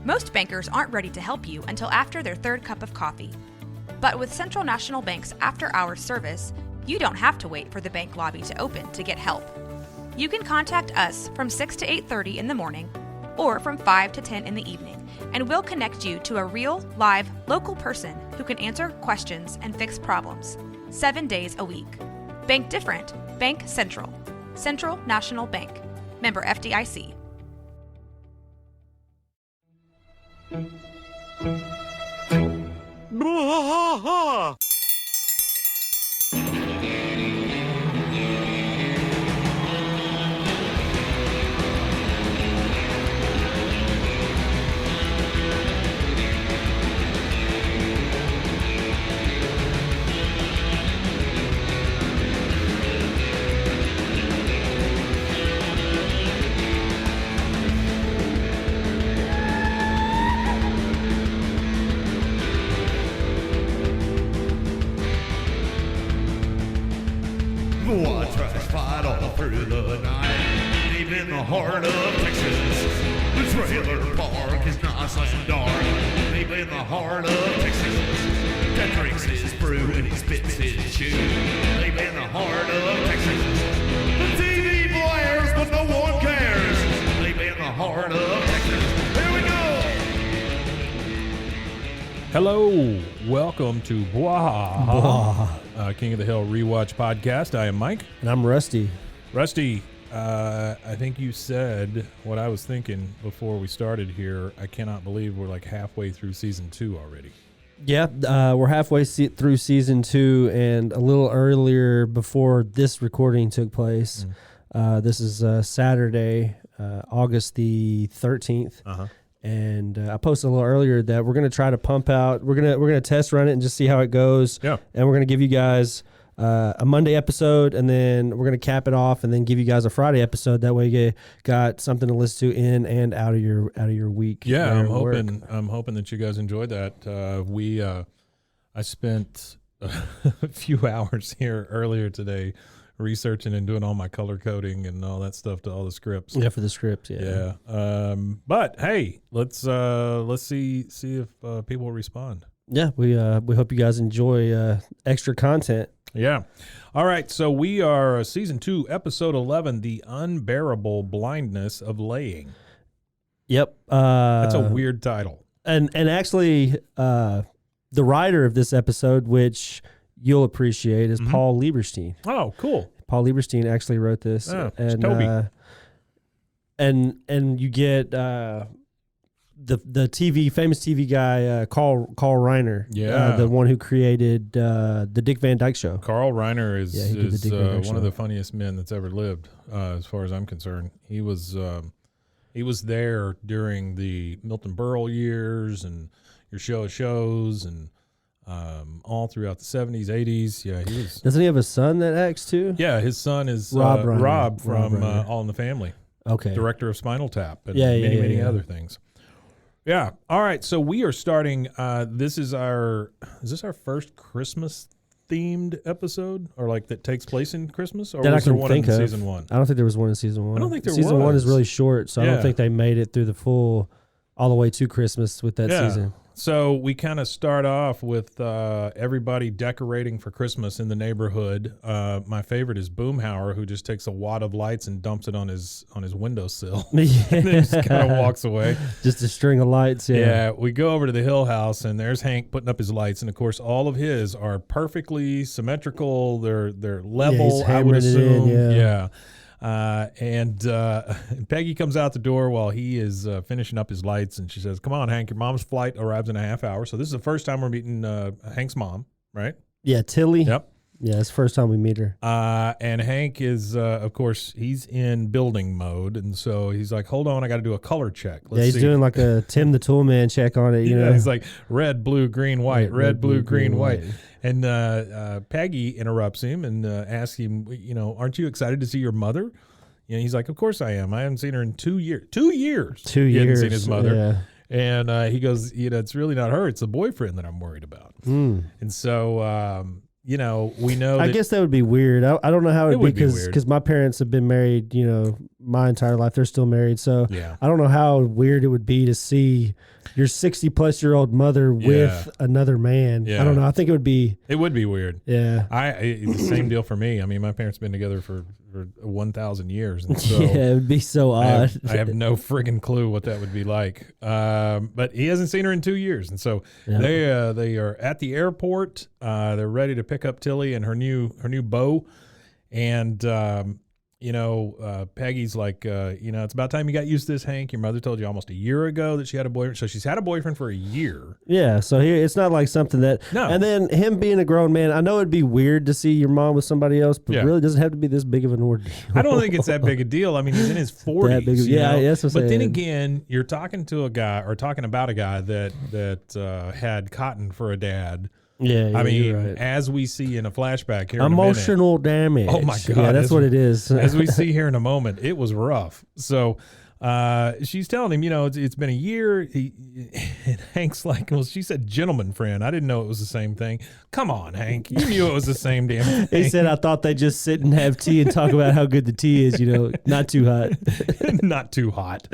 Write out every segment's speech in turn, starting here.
Most bankers aren't ready to help you until after their third cup of coffee. But with Central National Bank's after-hours service, you don't have to wait for the bank lobby to open to get help. You can contact us from 6 to 8:30 in the morning or from 5 to 10 in the evening, and we'll connect you to a real, live, local person who can answer questions and fix problems 7 days a week. Bank different. Bank Central. Central National Bank. Member FDIC. Bwaaa! Bwaaa trash fight all through the night, deep in the heart of Texas. The trailer park is nice and dark, deep in the heart of Texas. That drinks his brew and he spits his chew, deep in the heart of Texas. The TV blares, but no one cares, deep in the heart of Texas. Here we go! Hello, welcome to Bwaaa, King of the Hill Rewatch Podcast. I am Mike. And I'm Rusty. Rusty, I think you said what I was thinking before we started here. I cannot believe we're like halfway through season 2 already. Yeah, we're halfway through season 2, and a little earlier before this recording took place. This is Saturday, August the 13th. And I posted a little earlier that we're going to try to pump out. We're gonna test run it and just see how it goes. Yeah. And we're going to give you guys a Monday episode, and then we're going to cap it off, and then give you guys a Friday episode. That way, you got something to listen to in and out of your week. Yeah, I'm hoping that you guys enjoyed that. I spent a few hours here earlier today researching and doing all my color coding and all that stuff to all the scripts. Yeah, for the script. Yeah. But hey, let's see if people respond. Yeah, we hope you guys enjoy extra content. Yeah. All right. So we are season 2, episode 11, The Unbearable Blindness of Laying. Yep. That's a weird title. And actually, the writer of this episode, which you'll appreciate, is Paul Lieberstein. Oh, cool. Paul Lieberstein actually wrote this. Oh, and Toby. And you get the famous TV guy, Carl Reiner. Yeah. The one who created the Dick Van Dyke Show. Carl Reiner is he did the Dick Van Dyke one Show. of the funniest men that's ever lived, as far as I'm concerned. He was there during the Milton Berle years and Your Show of Shows and all throughout the 70s, 80s. Yeah, he was. Doesn't he have a son that acts too? Yeah, his son is Rob Reiner. Rob from Reiner. All in the Family. Okay. Director of Spinal Tap and Yeah, many yeah. other things. Yeah. All right. So we are starting. Is this our first Christmas themed episode, or like that takes place in Christmas, or That was I there can one think in of. season 1? I don't think there was one in season 1. I don't think there season 1 is was. really short, so I Yeah. don't think they made it through the full all the way to Christmas with that season. So we kind of start off with everybody decorating for Christmas in the neighborhood. My favorite is Boomhauer, who just takes a wad of lights and dumps it on his windowsill. and then just kind of walks away. Just a string of lights. Yeah, we go over to the Hill House, and there's Hank putting up his lights, and of course, all of his are perfectly symmetrical. They're level. he's I would hammering it assume. in, Yeah. And Peggy comes out the door while he is finishing up his lights, and she says, "Come on, Hank, your mom's flight arrives in a half hour." So this is the first time we're meeting Hank's mom, right? Yeah, Tilly. Yep. Yeah, it's the first time we meet her. And Hank is, of course, he's in building mode, and so he's like, "Hold on, I got to do a color check." Let's He's see. doing like a Tim the Toolman check on it. You know, He's like red, blue, green, white, red, blue, green, white. And Peggy interrupts him and asks him, "Aren't you excited to see your mother?" He's like, "Of course I am. I haven't seen her in 2 years. 2 years. 2 He hadn't years. seen his mother." Yeah. And he goes, "It's really not her. It's the boyfriend that I'm worried about." And so we know. I guess that would be weird. I don't know how it would be weird. because my parents have been married, my entire life. They're still married. So Yeah. I don't know how weird it would be to see your 60-plus-year-old mother with another man. Yeah. I don't know. I think it would be. It would be weird. Yeah. The same deal for me. I mean, my parents have been together for 1,000 years. And so Yeah, it would be so odd. I have no friggin' clue what that would be like. But he hasn't seen her in 2 years. And so they are at the airport. They're ready to pick up Tilly and her new beau. And, Peggy's like, it's about time you got used to this, Hank. Your mother told you almost a year ago that she had a boyfriend. So she's had a boyfriend for a year. Yeah, so here it's not like something that. No. And then him being a grown man, I know it'd be weird to see your mom with somebody else, but really doesn't have to be this big of an ordeal. I don't think it's that big a deal. I mean, he's in his 40s. That big of- yeah, that's what I'm But then saying. again, you're talking to a guy or talking about a guy that had Cotton for a dad. Yeah, I mean, you're right. as we see in a flashback here Emotional damage. Oh, my God. Yeah, that's what it is. as we see here in a moment, it was rough. So she's telling him, it's been a year. And Hank's like, well, she said gentleman friend. I didn't know it was the same thing. Come on, Hank. You knew it was the same damn thing. He said, I thought they'd just sit and have tea and talk about how good the tea is, not too hot. Not too hot.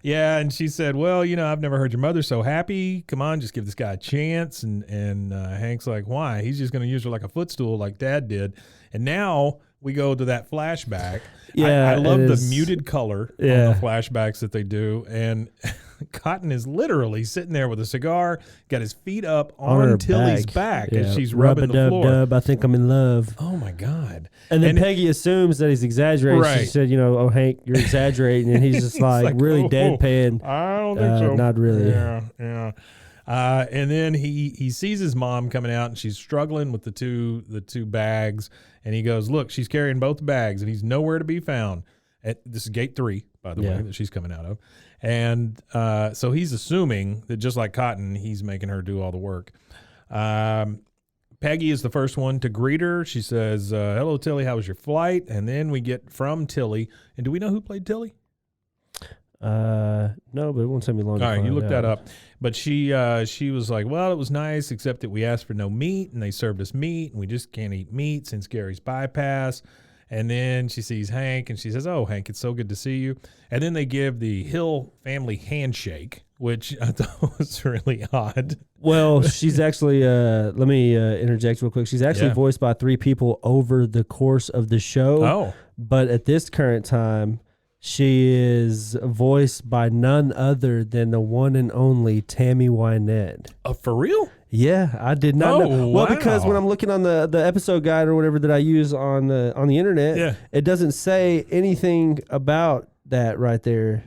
Yeah, and she said, well, I've never heard your mother so happy. Come on, just give this guy a chance. And Hank's like, why? He's just going to use her like a footstool like Dad did. And now we go to that flashback. Yeah, I love it the is. muted color on Yeah. the flashbacks that they do. And Cotton is literally sitting there with a cigar, got his feet up On her on Tilly's back Yeah. as she's rubbing the floor. Rub-a-dub-dub, I think I'm in love. Oh, my God. And then Peggy assumes that he's exaggerating. She Right. said, oh, Hank, you're exaggerating. And he's just like, really "Oh, deadpan. I don't think so. Not really. Yeah. And then he sees his mom coming out, and she's struggling with the two bags. And he goes, look, she's carrying both bags, and he's nowhere to be found. This is gate 3, by the way, that she's coming out of. And so he's assuming that just like Cotton, he's making her do all the work. Peggy is the first one to greet her. She says, hello, Tilly, how was your flight? And then we get from Tilly. And do we know who played Tilly? No, but it won't take me long. All right, you look that up. But she was like, well, it was nice, except that we asked for no meat, and they served us meat, and we just can't eat meat since Gary's bypass. And then she sees Hank, and she says, oh, Hank, it's so good to see you. And then they give the Hill family handshake, which I thought was really odd. Well, she's actually, let me interject real quick. She's actually Yeah. voiced by 3 people over the course of the show. Oh. But at this current time, she is voiced by none other than the one and only Tammy Wynette. For real? Yeah, I did not know. Oh, Well, because wow. when I'm looking on the episode guide or whatever that I use on the internet, it doesn't say anything about that right there,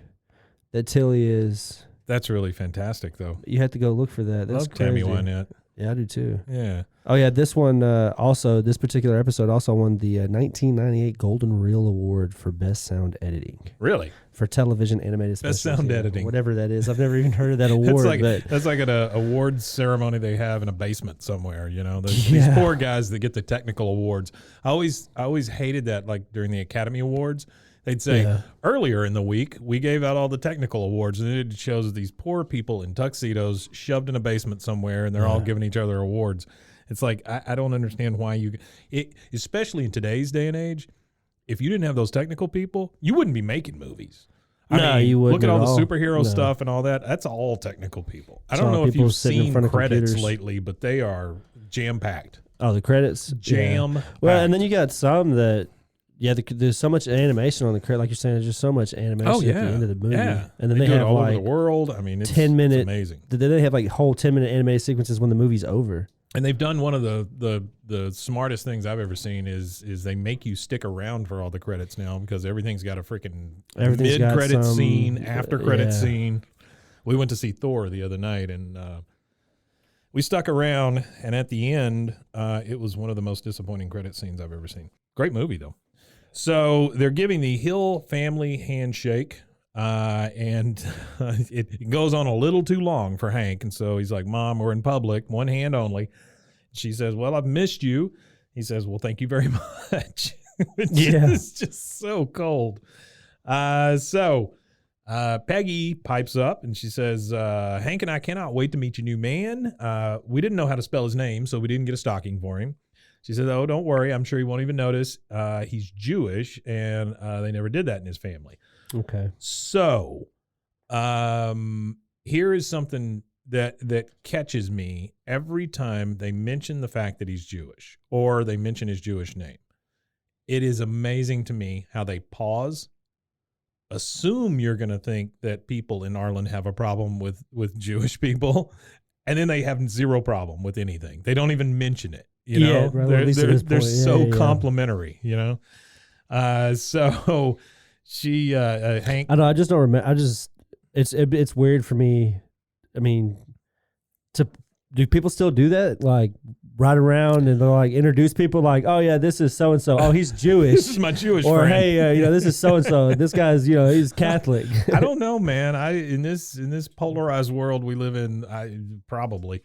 that Tilly is. That's really fantastic, though. You have to go look for that. That's Love Tammy crazy. Wynette. Yeah, I do too. Yeah. Oh yeah, this one also, this particular episode also won the 1998 Golden Reel Award for Best Sound Editing Really? for television animated Best specials, sound editing. whatever that is. I've never even heard of that award. That's like an awards ceremony they have in a basement somewhere. These Yeah. poor guys that get the technical awards. I always hated that. Like during the Academy Awards, they'd say earlier in the week we gave out all the technical awards, and it shows these poor people in tuxedos shoved in a basement somewhere, and they're all giving each other awards. It's like I don't understand why especially in today's day and age. If you didn't have those technical people, you wouldn't be making movies. No, you wouldn't look at all at the all. superhero No. stuff and all that. That's all technical people. I It's don't all know if people you've sitting in seen front of credits computers. lately, but they are jam-packed. Oh, the credits. Jam. Well, and then you got some that, there's so much animation on the credit. Like you're saying, there's just so much animation at the end of the movie. Yeah. And then they they do it have all over like the world. I mean, it's 10-minute. it's amazing. Then they have like whole 10-minute animated sequences when the movie's over. And they've done one of the smartest things I've ever seen is they make you stick around for all the credits now because everything's got a freaking Everything's got mid-credit some- scene, after-credit yeah. scene. We went to see Thor the other night, and we stuck around, and at the end, it was one of the most disappointing credit scenes I've ever seen. Great movie, though. So they're giving the Hill family handshake, and it goes on a little too long for Hank. And so he's like, Mom, we're in public, one hand only. She says, well, I've missed you. He says, well, thank you very much. It's just so cold. Peggy pipes up and she says, Hank and I cannot wait to meet your new man. We didn't know how to spell his name, so we didn't get a stocking for him. She said, "Oh, don't worry. I'm sure he won't even notice. He's Jewish, and they never did that in his family." Okay. So, here is something that catches me every time they mention the fact that he's Jewish or they mention his Jewish name. It is amazing to me how they pause, assume you're going to think that people in Ireland have a problem with Jewish people, and then they have zero problem with anything. They don't even mention it. You know, they're so complimentary. You know, so she Hank. I know. I just don't remember. It's weird for me. I mean, do people still do that? Like ride around and they're like introduce people like, oh yeah, this is so and so. Oh, he's Jewish. This is my Jewish or friend. Hey, this is so and so. This guy's he's Catholic. I don't know, man. In this polarized world we live in, probably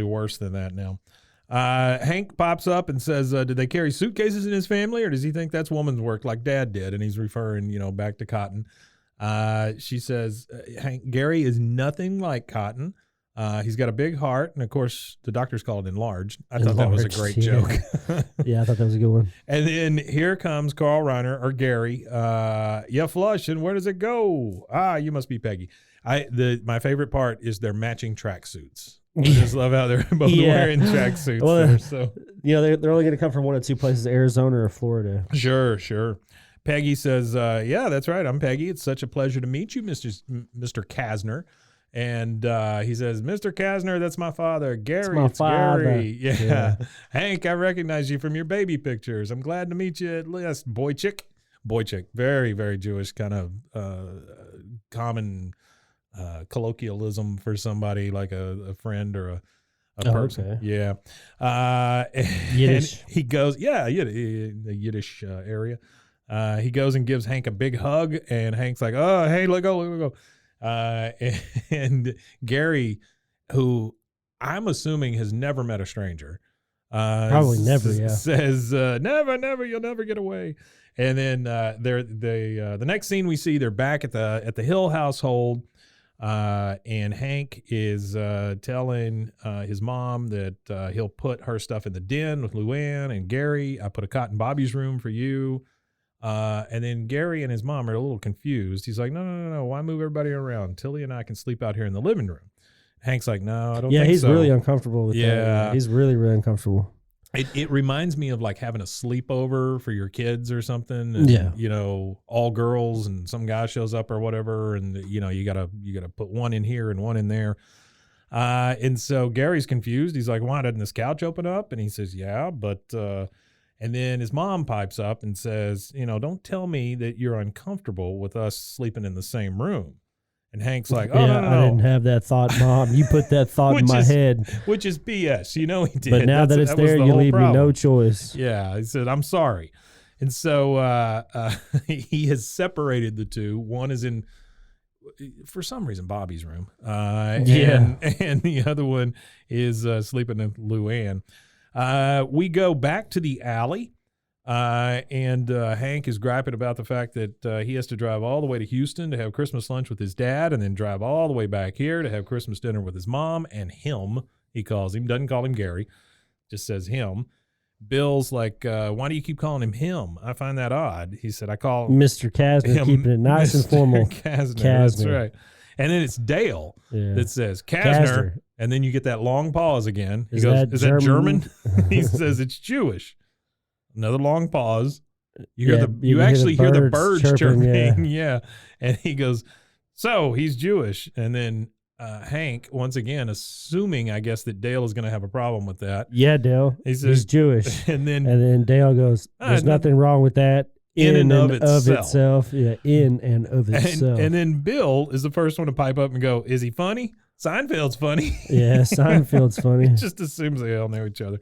worse than that now. Hank pops up and says, did they carry suitcases in his family, or does he think that's woman's work like Dad did? And he's referring, back to Cotton. She says, Hank, Gary is nothing like Cotton. He's got a big heart, and of course, the doctors call it enlarged. I thought that was a great joke. Yeah, I thought that was a good one. And then here comes Carl Reiner, or Gary. Yeah, flush, and where does it go? You must be Peggy. My favorite part is their matching tracksuits. I just love how they're both wearing tracksuits. Well, so they're only going to come from one of two places: Arizona or Florida. Sure. Peggy says, "Yeah, that's right. I'm Peggy. It's such a pleasure to meet you, Mr. Kasner." And he says, "Mr. Kasner, that's my father. Gary, it's Gary. Yeah. Hank, I recognize you from your baby pictures. I'm glad to meet you at last. Boychik. Very, very Jewish kind of common colloquialism for somebody like a friend or a person." Okay. Yeah. Yiddish. And he goes, the Yiddish area. He goes and gives Hank a big hug, and Hank's like, "Oh, hey, let go. And Gary, who I'm assuming has never met a stranger, probably never, says, "Never, you'll never get away." And then the next scene we see, they're back at the Hill household, and Hank is telling his mom that he'll put her stuff in the den with Luann and Gary. I put a cot in Bobby's room for you. And then Gary and his mom are a little confused. He's like, no. Why move everybody around? Tilly and I can sleep out here in the living room. Hank's like, no, I don't think so. Yeah, he's really uncomfortable with that. Yeah. He's really, really uncomfortable. It reminds me of like having a sleepover for your kids or something. And, all girls and some guy shows up or whatever. And, you gotta put one in here and one in there. And so Gary's confused. He's like, why doesn't this couch open up? And he says, yeah, but, and then his mom pipes up and says, don't tell me that you're uncomfortable with us sleeping in the same room. And Hank's like, oh, no. I didn't have that thought, Mom. You put that thought in my head. Which is BS. He did. But now that it's there, you leave me no choice. Yeah. He said, I'm sorry. And so he has separated the two. One is in, for some reason, Bobby's room. And the other one is sleeping in Luann. We go back to the alley, and Hank is griping about the fact that he has to drive all the way to Houston to have Christmas lunch with his dad, and then drive all the way back here to have Christmas dinner with his mom and him. He calls him, doesn't call him Gary, just says him. Bill's like, why do you keep calling him? I find that odd. He said, I call Mr. Kasner, keeping it nice and formal. Kasner. That's right. And then it's Dale that says Kasner. And then you get that long pause again. He goes, is that German? He says it's Jewish. Another long pause. You actually hear the birds chirping. Yeah. And he goes, so he's Jewish. And then Hank, once again, assuming, I guess, that Dale is going to have a problem with that. Yeah, Dale. He says, he's Jewish. And then Dale goes, there's nothing wrong with that. In and of itself. Yeah, in and of itself. And then Bill is the first one to pipe up and go, is he funny? Seinfeld's funny. Yeah, Seinfeld's funny. He just assumes they all know each other.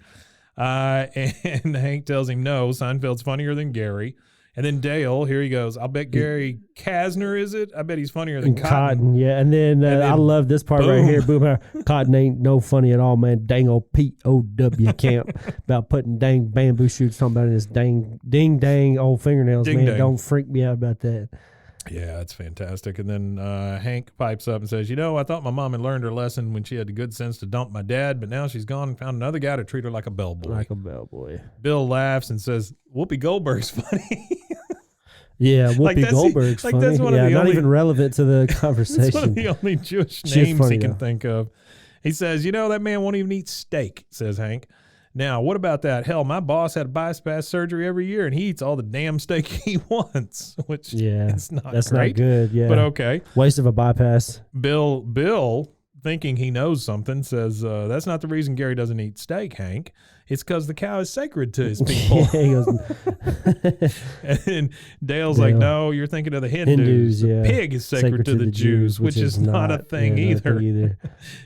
And Hank tells him, no, Seinfeld's funnier than Gary. And then Dale, here he goes, I'll bet Gary Kasner, is it? I bet he's funnier than Cotton. Yeah, and then I love this part right here. Boom. Cotton ain't no funny at all, man. Dang old POW camp about putting dang bamboo shoots, talking about his dang old fingernails, man. Don't freak me out about that. Yeah, it's fantastic. And then Hank pipes up and says, I thought my mom had learned her lesson when she had the good sense to dump my dad, but now she's gone and found another guy to treat her like a bellboy. Like a bellboy. Bill laughs and says, Whoopi Goldberg's funny. Yeah, Whoopi Goldberg's funny. That's one of yeah, the not only, even relevant to the conversation. That's one of the only Jewish She's names funny, he can though. think of. He says, that man won't even eat steak, says Hank. Now, what about that? Hell, my boss had bypass surgery every year, and he eats all the damn steak he wants, which is not that's great. not good. Yeah, But okay. Waste of a bypass. Bill, thinking he knows something, says, that's not the reason Gary doesn't eat steak, Hank. It's because the cow is sacred to his people. He goes, And Dale's like, no, you're thinking of the Hindus. yeah. The pig is sacred to the Jews, which is not a thing either.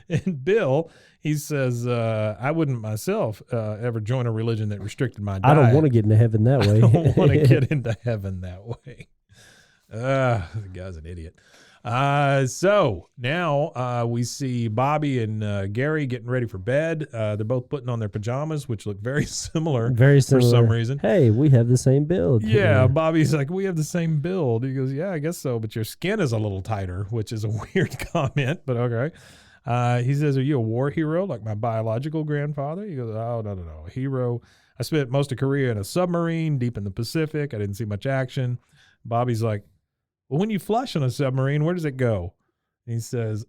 And Bill, he says, I wouldn't myself ever join a religion that restricted my diet. I don't want to get into heaven that way. I don't want to get into heaven that way. The guy's an idiot. So now we see Bobby and Gary getting ready for bed. They're both putting on their pajamas, which look very similar. Very similar. For some reason. Hey, we have the same build. Yeah, Bobby's like, we have the same build. He goes, yeah, I guess so, but your skin is a little tighter, which is a weird comment, but okay. He says, are you a war hero like my biological grandfather? He goes, oh, no. Hero. I spent most of Korea in a submarine deep in the Pacific. I didn't see much action. Bobby's like, well, when you flush on a submarine, where does it go? And he says,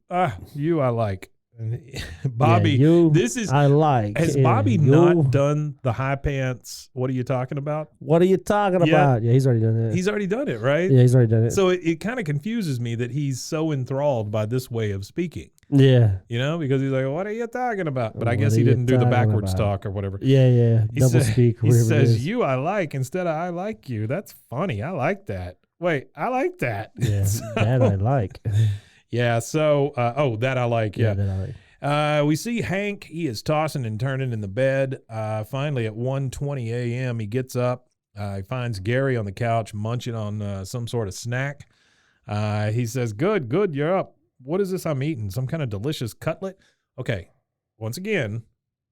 you I like. And Bobby, I like. Has Bobby not done the high pants? What are you talking about? What are you talking about? Yeah, he's already done it. He's already done it, right? Yeah, he's already done it. So it kind of confuses me that he's so enthralled by this way of speaking. Yeah. Because he's like, what are you talking about? But I guess he didn't do the backwards talk or whatever. Yeah. Double speak. He says, you I like instead of I like you. That's funny. I like that. Wait, I like that. Yeah, that I like. Yeah, so, that I like, yeah. That I like. We see Hank. He is tossing and turning in the bed. Finally, at 1:20 a.m., he gets up. He finds Gary on the couch munching on some sort of snack. He says, good, you're up. What is this I'm eating? Some kind of delicious cutlet? Okay, once again,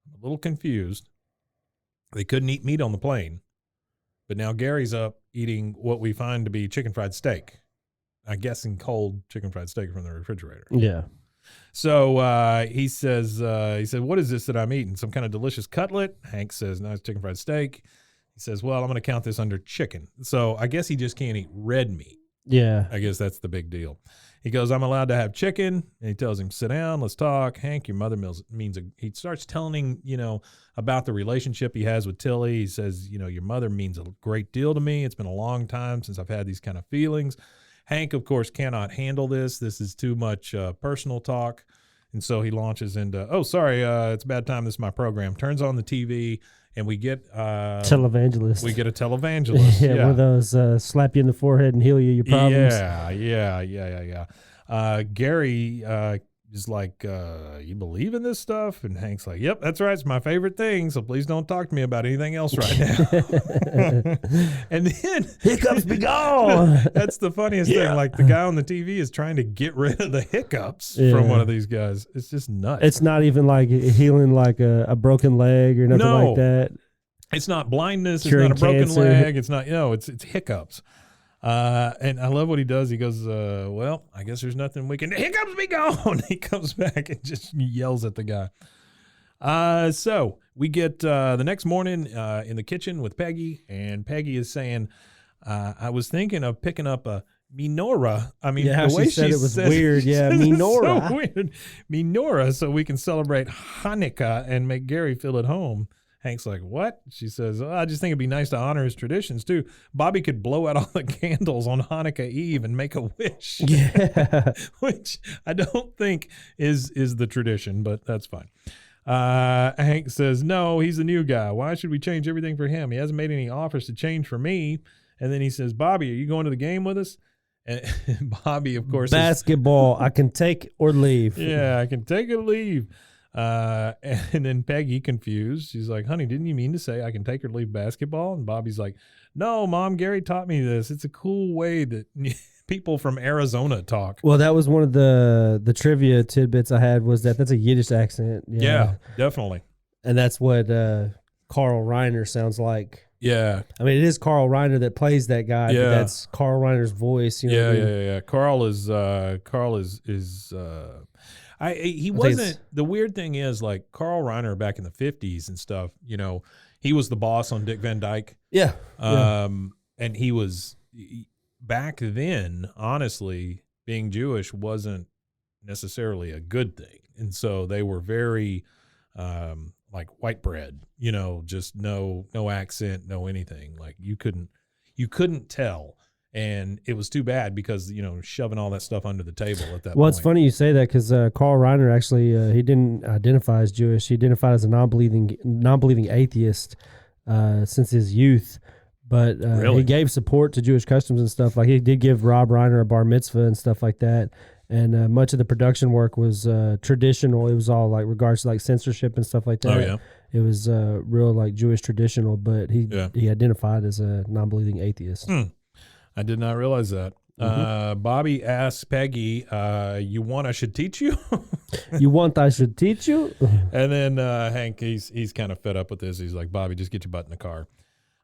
I'm a little confused. They couldn't eat meat on the plane, but now Gary's up eating what we find to be chicken fried steak. I'm guessing cold chicken fried steak from the refrigerator. Yeah. So he says, what is this that I'm eating? Some kind of delicious cutlet? Hank says, no, it's chicken fried steak. He says, well, I'm going to count this under chicken. So I guess he just can't eat red meat. Yeah. I guess that's the big deal. He goes, I'm allowed to have chicken. And he tells him, sit down, let's talk. Hank, your mother he starts telling, about the relationship he has with Tilly. He says, your mother means a great deal to me. It's been a long time since I've had these kind of feelings. Hank, of course, cannot handle this. This is too much personal talk. And so he launches into, it's a bad time. This is my program. Turns on the TV, and we get televangelist. We get a televangelist. Yeah, one of those slap you in the forehead and heal you your problems. Yeah. Gary is like, you believe in this stuff? And Hank's like, yep, that's right. It's my favorite thing. So please don't talk to me about anything else right now. And then hiccups be gone. That's the funniest thing. Like the guy on the TV is trying to get rid of the hiccups from one of these guys. It's just nuts. It's not even like healing like a broken leg or nothing like that. It's not blindness. Curing it's not a broken cancer. leg. It's not, it's hiccups. And I love what he does. He goes, well, I guess there's nothing we can, hiccups be gone. He comes back and just yells at the guy. So we get, the next morning, in the kitchen with Peggy, and Peggy is saying, I was thinking of picking up a menorah. I mean, the way she said it was weird. Yeah. Menorah. So weird. Menorah. So we can celebrate Hanukkah and make Gary feel at home. Hank's like, what? She says, I just think it'd be nice to honor his traditions, too. Bobby could blow out all the candles on Hanukkah Eve and make a wish. Yeah. Which I don't think is the tradition, but that's fine. Hank says, no, he's the new guy. Why should we change everything for him? He hasn't made any offers to change for me. And then he says, Bobby, are you going to the game with us? And Bobby, of course, basketball. I can take or leave. Yeah, I can take or leave. And then Peggy, confused, she's like, honey, didn't you mean to say I can take or leave basketball? And Bobby's like, no, Mom, Gary taught me this. It's a cool way that people from Arizona talk. Well, that was one of the trivia tidbits I had, was that's a Yiddish accent. Yeah, definitely. And that's what Carl Reiner sounds like Yeah. I mean, it is Carl Reiner that plays that guy, but that's Carl Reiner's voice. You know Yeah. Carl is he wasn't, the weird thing is, like, Carl Reiner back in the 50s and stuff, you know, he was the boss on Dick Van Dyke. Yeah. And he was, back then, honestly, being Jewish wasn't necessarily a good thing. And so they were very, like white bread, you know, just no accent, no anything. Like you couldn't tell. And it was too bad because, you know, shoving all that stuff under the table at that point. Well, it's funny you say that because Carl Reiner actually, he didn't identify as Jewish. He identified as a non-believing atheist since his youth. But Really? he gave support to Jewish customs and stuff. Like he did give Rob Reiner a bar mitzvah and stuff like that. And much of the production work was traditional. It was all like regards to like censorship and stuff like that. Oh, yeah. It was real like Jewish traditional, but he identified as a non-believing atheist. I did not realize that. Bobby asks Peggy, you want I should teach you? You want I should teach you? And then Hank, he's kind of fed up with this. He's like, Bobby, just get your butt in the car.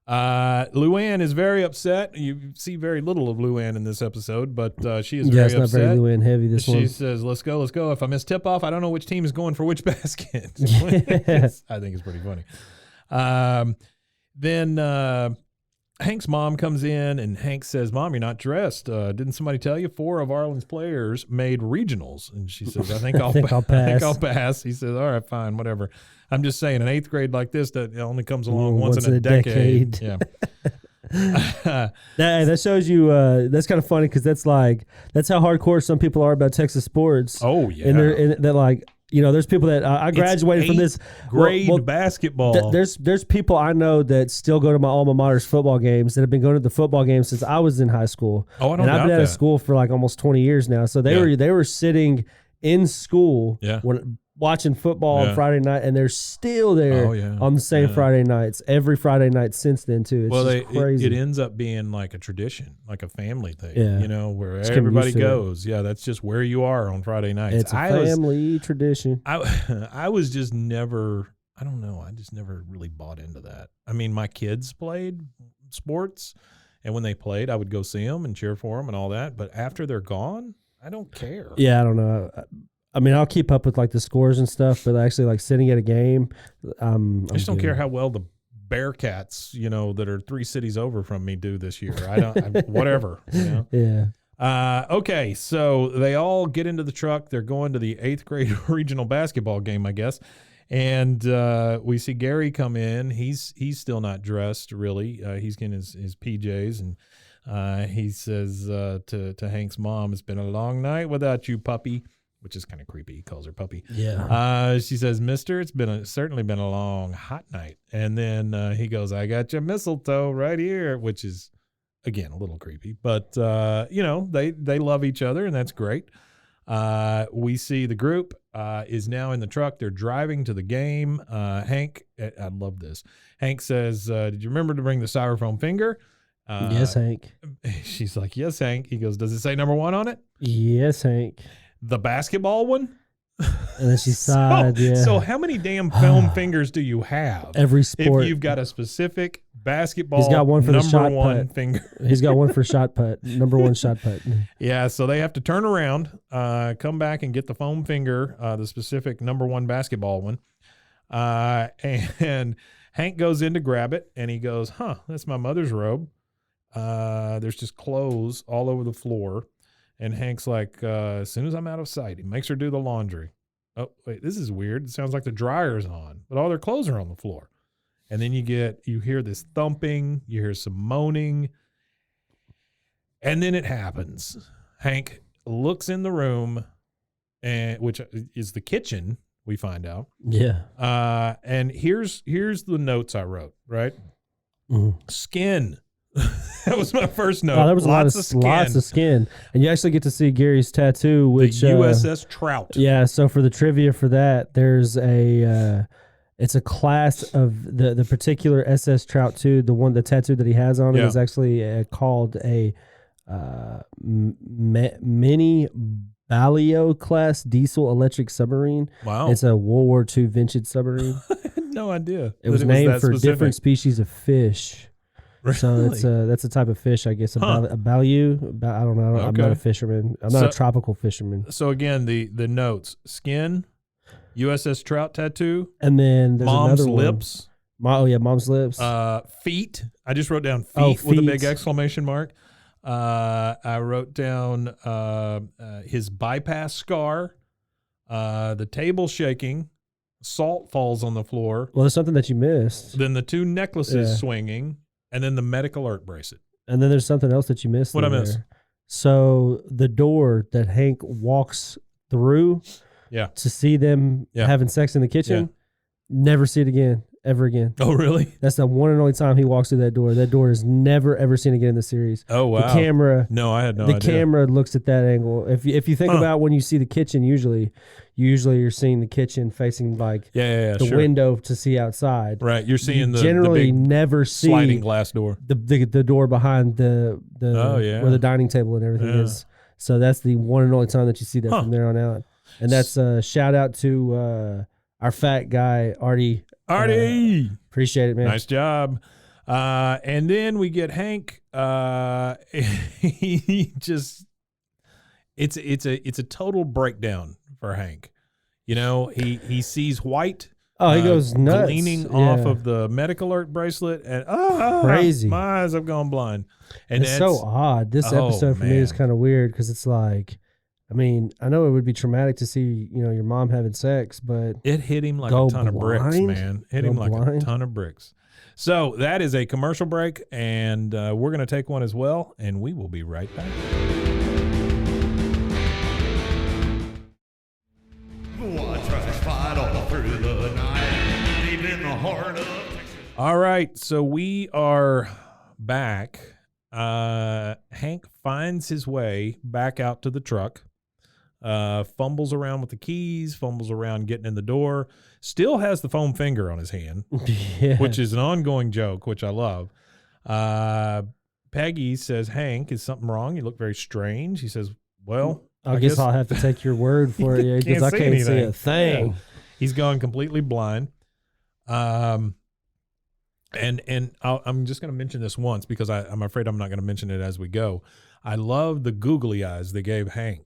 Luann is very upset. You see very little of Luann in this episode, but she is very upset. It's not very Luann heavy this one. She says, let's go. If I miss tip-off, I don't know which team is going for which basket. I think it's pretty funny. Then Hank's mom comes in, and Hank says, Mom, you're not dressed. Didn't somebody tell you 4 of Arlen's players made regionals? And she says, I think I'll pass. I think I'll pass. He says, all right, fine, whatever. I'm just saying, an 8th grade like this that only comes along once in a decade. Yeah. That shows you. That's kind of funny because that's how hardcore some people are about Texas sports. Oh yeah, and they're like, you know, there's people that I graduated from this grade basketball. There's people I know that still go to my alma mater's football games that have been going to the football games since I was in high school. Oh, I don't and I've been out of school for like almost 20 years now. So they were sitting in school watching football on Friday night, and they're still there on the same Friday nights, every Friday night since then too. It's just crazy. It ends up being like a tradition, like a family thing, you know, where just everybody goes. Yeah, that's just where you are on Friday nights. It's a family tradition. I was just never, I don't know, I just never really bought into that. I mean, my kids played sports, and when they played, I would go see them and cheer for them and all that. But after they're gone, I don't care. Yeah, I don't know. I mean, I'll keep up with like the scores and stuff, but actually like sitting at a game, I just don't care how well the Bearcats, you know, that are 3 cities over from me do this year. Whatever. You know? Yeah. Okay, so they all get into the truck. They're going to the 8th grade regional basketball game, I guess. And we see Gary come in. He's still not dressed, really. He's getting his PJs, and he says to Hank's mom, it's been a long night without you, puppy. Which is kind of creepy. He calls her puppy. Yeah. She says, Mister, it's certainly been a long, hot night. And then he goes, I got your mistletoe right here, which is, again, a little creepy. But, you know, they love each other, and that's great. We see the group is now in the truck. They're driving to the game. Hank, I love this. Hank says, did you remember to bring the styrofoam finger? Yes, Hank. She's like, yes, Hank. He goes, does it say number 1 on it? Yes, Hank. The basketball one? And then she sighed, So how many damn foam fingers do you have? Every sport. If you've got a specific basketball He's got one for the shot putt finger. He's got one for shot putt, number 1 shot putt. Yeah, so they have to turn around, come back and get the foam finger, the specific number 1 basketball one. And Hank goes in to grab it, and he goes, that's my mother's robe. There's just clothes all over the floor. And Hank's like, as soon as I'm out of sight, he makes her do the laundry. Oh, wait, this is weird. It sounds like the dryer's on, but all their clothes are on the floor. And then you hear this thumping, you hear some moaning, and then it happens. Hank looks in the room, which is the kitchen, we find out. Yeah. And here's the notes I wrote, right? Skin. That was my first note. Oh, there was lots of skin. And you actually get to see Gary's tattoo, which the USS Trout. Yeah, so for the trivia for that, there's it's a class of the particular SS Trout 2, the tattoo that he has on it is actually called a mini Balio class diesel electric submarine. Wow. It's a World War II vintage submarine. no idea. It was that named that for specific. different species of fish. So Really? that's a type of fish, I guess. A balu. I don't know. I'm Okay. not a fisherman. I'm not a tropical fisherman. So again, the notes: skin, USS Trout tattoo, And then there's mom's another one. lips, Mom's lips. feet. I just wrote down feet, Oh, with a feet. big exclamation mark. I wrote down his bypass scar, the table shaking, salt falls on the floor, Well, there's something that you missed. then the 2 necklaces Yeah. swinging, and then the medical alert bracelet. And then there's something else that you missed. What'd I in miss? there. So the door that Hank walks through Yeah. to see them Yeah. having sex in the kitchen, never see it again, ever again. Oh, really? That's the one and only time he walks through that door. That door is never, ever seen again in the series. Oh, wow. The camera... No, I had no the idea. camera looks at that angle. If you think about when you see the kitchen, usually you're seeing the kitchen facing like Yeah, the sure. window to see outside. Right, you're seeing You the generally big never see sliding glass door. the door behind the Oh, yeah. where the dining table and everything Yeah. is. So that's the one and only time that you see that from there on out. And that's a shout out to our fat guy Artie. Artie, Appreciate it, man. nice job. And then we get Hank. He just it's a total breakdown for Hank. You know, he sees white. Oh, he goes nuts. Gleaning Yeah. off of the medical alert bracelet, and Crazy. my eyes have gone blind. And It's so odd. This episode for me is man. kind of weird because it's like, I mean, I know it would be traumatic to see, your mom having sex, but It hit him like Go a ton of bricks, blind? man. Hit Go him like blind? a ton of bricks. So that is a commercial break, and we're going to take one as well, and we will be right back. Bwaaa tries to fight all through the night, deep in the heart of Texas. All right, so we are back. Hank finds his way back out to the truck, fumbles around with the keys, fumbles around getting in the door, still has the foam finger on his hand, yeah. which is an ongoing joke, which I love. Peggy says, Hank, is something wrong? You look very strange. He says, well, I guess I'll have to take your word for it, because Can't I see can't see anything. a thing. Yeah. He's gone completely blind. And I'm just going to mention this once because I'm afraid I'm not going to mention it as we go. I love the googly eyes they gave Hank.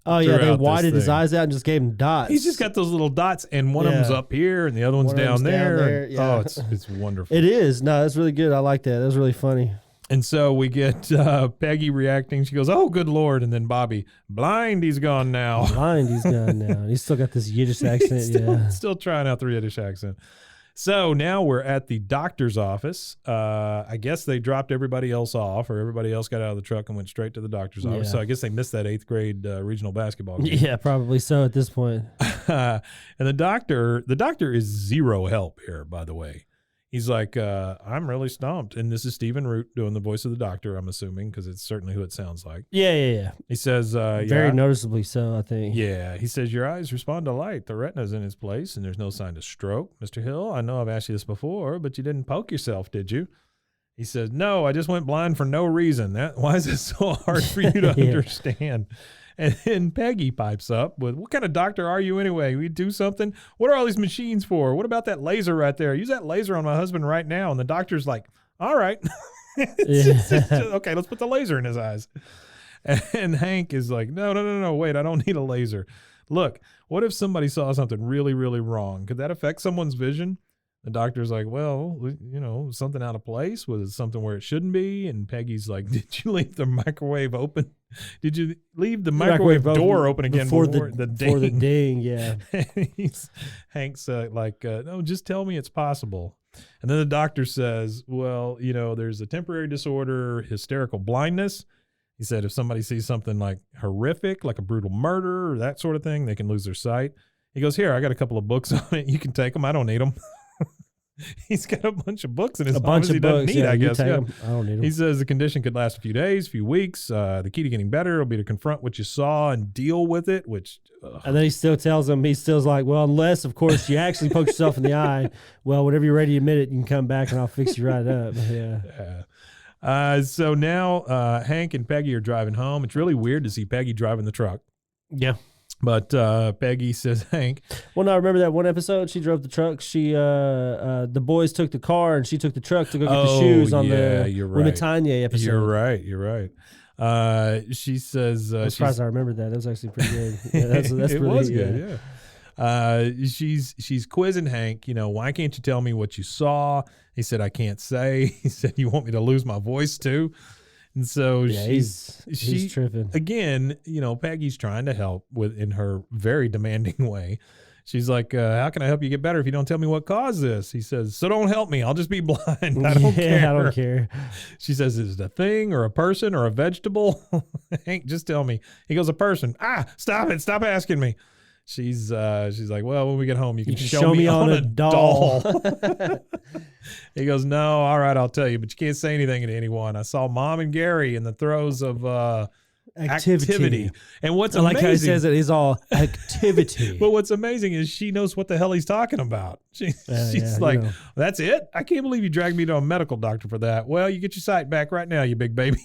Oh, yeah, they throughout this widened his thing. eyes out and just gave him dots. He's just got those little dots, and one of them's Yeah. up here, and the other one's One of down them's down there. there, And- yeah. Oh, it's wonderful. It is. No, that's really good. I like that. That was really funny. And so we get Peggy reacting. She goes, "Oh, good Lord!" And then Bobby, blind, he's gone now. Blind, he's gone now. He's still got this Yiddish accent. Still trying out the Yiddish accent. So now we're at the doctor's office. I guess they dropped everybody else off, or everybody else got out of the truck and went straight to the doctor's office. Yeah. So I guess they missed that 8th grade regional basketball game. Yeah, probably so at this point. And the doctor is zero help here, by the way. He's like, I'm really stumped. And this is Stephen Root doing the voice of the doctor, I'm assuming, because it's certainly who it sounds like. Yeah. He says, Very noticeably so, I think. Yeah, he says, your eyes respond to light. The retina's in its place, and there's no sign of stroke. Mr. Hill, I know I've asked you this before, but you didn't poke yourself, did you? He says, no, I just went blind for no reason. Why is it so hard for you to Yeah. understand? And then Peggy pipes up with, what kind of doctor are you anyway? We do something? What are all these machines for? What about that laser right there? Use that laser on my husband right now. And the doctor's like, all right. It's just, okay, let's put the laser in his eyes. And Hank is like, no, wait, I don't need a laser. Look, what if somebody saw something really, really wrong? Could that affect someone's vision? The doctor's like, well, something out of place. Was it something where it shouldn't be? And Peggy's like, did you leave the microwave open? Did you leave the microwave door open again before the ding? Yeah. Hank's no, just tell me it's possible. And then the doctor says, well, there's a temporary disorder, hysterical blindness. He said if somebody sees something like horrific, like a brutal murder or that sort of thing, they can lose their sight. He goes, here, I got a couple of books on it. You can take them. I don't need them. He's got a bunch of books in his office he doesn't need, I guess. Yeah. I don't need them. He says the condition could last a few days, a few weeks. The key to getting better will be to confront what you saw and deal with it, which... And then he still tells him, he's like, well, unless, of course, you actually poked yourself in the eye. Well, whenever you're ready to admit it, you can come back and I'll fix you right up. Yeah. So now Hank and Peggy are driving home. It's really weird to see Peggy driving the truck. Yeah. But Peggy says, Hank, Well, now remember that one episode? She drove the truck. She, the boys took the car and she took the truck to go get the shoes on the you're right. Tanya episode. You're right. She says, I'm surprised I remembered that. That was actually pretty good. Yeah, that's it really was good. Yeah. She's quizzing Hank. Why can't you tell me what you saw? He said, I can't say. He said, you want me to lose my voice too? And so he's tripping again. Peggy's trying to help in her very demanding way. She's like, how can I help you get better if you don't tell me what caused this? He says, so don't help me. I'll just be blind. I don't care. I don't care. She says, is it a thing or a person or a vegetable? Hank, just tell me. He goes, a person. Stop it. Stop asking me. She's like, well, when we get home, you can show me on a doll. He goes, no, all right, I'll tell you, but you can't say anything to anyone. I saw Mom and Gary in the throes of activity. And what's amazing, like how he says it, he's all activity. But what's amazing is she knows what the hell he's talking about. She's like, that's it? I can't believe you dragged me to a medical doctor for that. Well, you get your sight back right now, you big baby.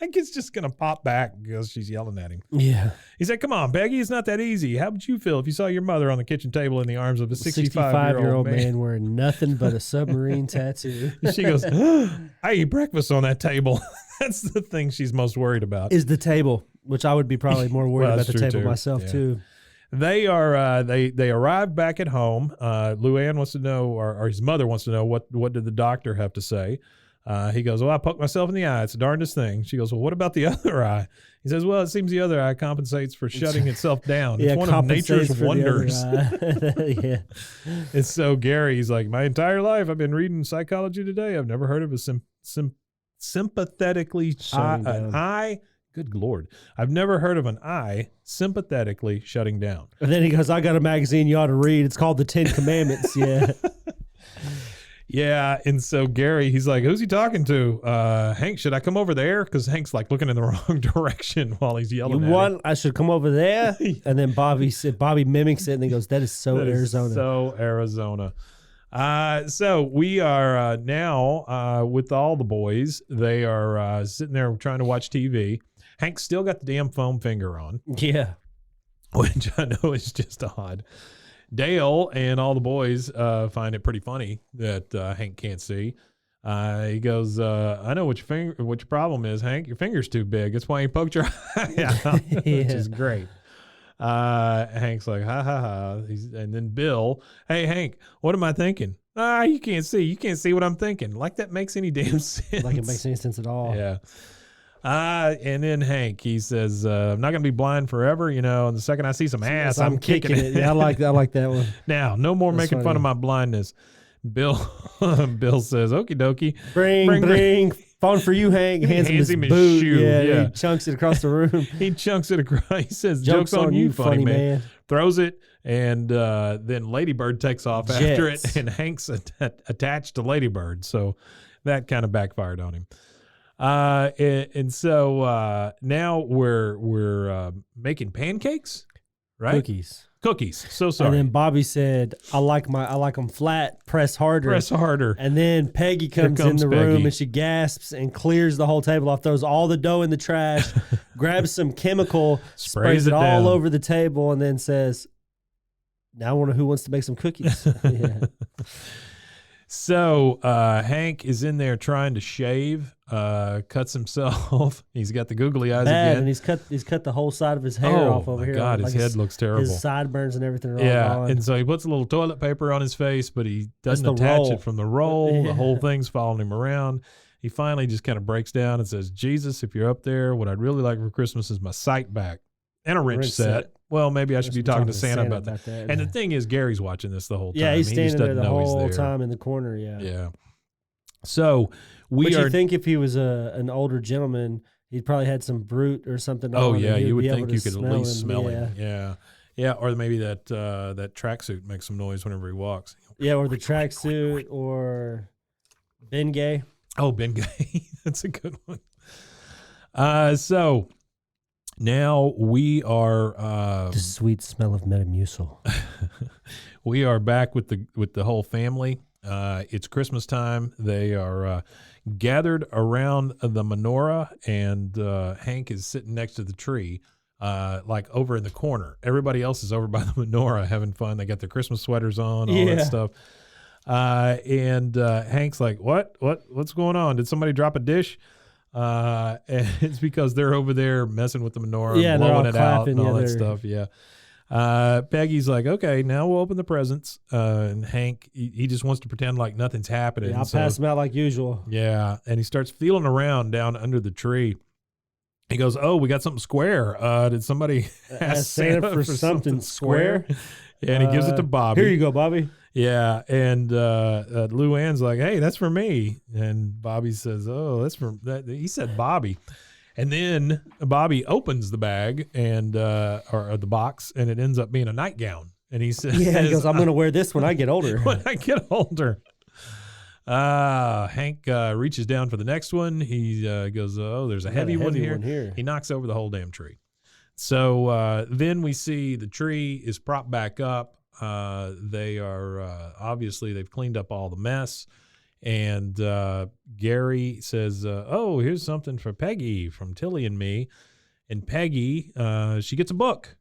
Like it's just going to pop back because she's yelling at him. Yeah. He said, come on, Peggy, it's not that easy. How would you feel if you saw your mother on the kitchen table in the arms of a 65-year-old man wearing nothing but a submarine tattoo? She goes, I eat breakfast on that table. That's the thing she's most worried about. Is the table, which I would be probably more worried about the table myself too. They are they arrive back at home. Luann wants to know, or his mother wants to know, what did the doctor have to say? He goes, well, I poked myself in the eye. It's the darndest thing. She goes, well, what about the other eye? He says, well, it seems the other eye compensates for shutting itself down. It's one of nature's wonders. Yeah. And so Gary's like, my entire life I've been reading Psychology Today. I've never heard of a sympathetically an eye. Good Lord. I've never heard of an eye sympathetically shutting down. And then he goes, I got a magazine you ought to read. It's called The 10 Commandments. Yeah. Yeah, and so Gary, he's like, who's he talking to? Hank, should I come over there? Because Hank's like looking in the wrong direction while he's yelling at him. I should come over there? And then Bobby mimics it, and he goes, that is so Arizona. So Arizona. So we are now with all the boys. They are sitting there trying to watch TV. Hank's still got the damn foam finger on. Yeah. Which I know is just odd. Dale and all the boys find it pretty funny that Hank can't see. He goes, I know what your problem is, Hank. Your finger's too big. That's why you poked your eye out, which is great. Hank's like, ha, ha, ha. And then Bill, hey, Hank, what am I thinking? You can't see. You can't see what I'm thinking. Like that makes any damn sense. Like it makes any sense at all. Yeah. And then Hank, he says, I'm not going to be blind forever, and the second I see some ass, I'm kicking it. Yeah, I like that one. Now, no more making fun of my blindness. Bill says, okie dokie. Bring. Phone for you, Hank. Hands him his boot. Shoe. Yeah. He chunks it across the room. He chunks it across. He says, joke's on you, funny man. Throws it, and then Ladybird takes off after it, and Hank's attached to Ladybird. So that kind of backfired on him. And so now we're making pancakes, right? Cookies. So sorry. And then Bobby said, I like them flat, press harder. And then Peggy comes in the room and she gasps and clears the whole table off, throws all the dough in the trash, grabs some chemical, sprays it all over the table, and then says, now I wonder who wants to make some cookies. Yeah. So Hank is in there trying to shave, cuts himself. He's got the googly eyes again. And he's cut the whole side of his hair off over here. Oh, God, his head looks terrible. His sideburns and everything are all gone. And so he puts a little toilet paper on his face, but he doesn't attach it from the roll. Yeah. The whole thing's following him around. He finally just kind of breaks down and says, Jesus, if you're up there, what I'd really like for Christmas is my sight back and a wrench set. Well, maybe I should be talking to Santa about that. And the thing is, Gary's watching this the whole time. Yeah, he's standing there the whole time in the corner. Yeah. Yeah. So you think if he was an older gentleman, he'd probably had some brute or something. Oh yeah, you would think you could at least smell him. Yeah. Yeah, or maybe that tracksuit makes some noise whenever he walks. Yeah, or the tracksuit, or Ben Gay. Oh, Ben Gay. That's a good one. So now we are the sweet smell of Metamucil. We are back with the whole family. It's Christmas time. They are gathered around the menorah, and Hank is sitting next to the tree. like over in the corner. Everybody else is over by the menorah having fun. They got their Christmas sweaters on, all that stuff. And Hank's like, what's going on? Did somebody drop a dish? And it's because they're over there messing with the menorah, blowing it out and all that stuff. Yeah. Peggy's like, okay, now we'll open the presents. And Hank, he just wants to pretend like nothing's happening. Yeah, I'll pass them out like usual. Yeah. And he starts feeling around down under the tree. He goes, oh, we got something square. Did somebody ask Santa for something square? Yeah, and he gives it to Bobby. Here you go, Bobby. Yeah, and Lou Ann's like, hey, that's for me. And Bobby says, oh, that's for that. He said Bobby. And then Bobby opens the bag and or the box, and it ends up being a nightgown. And he says, he goes, I'm going to wear this when I get older. When I get older. Hank reaches down for the next one. He goes, oh, there's a heavy one here. He knocks over the whole damn tree. So then we see the tree is propped back up. They are obviously they've cleaned up all the mess. And Gary says, oh, here's something for Peggy from Tilly and me. And Peggy, she gets a book.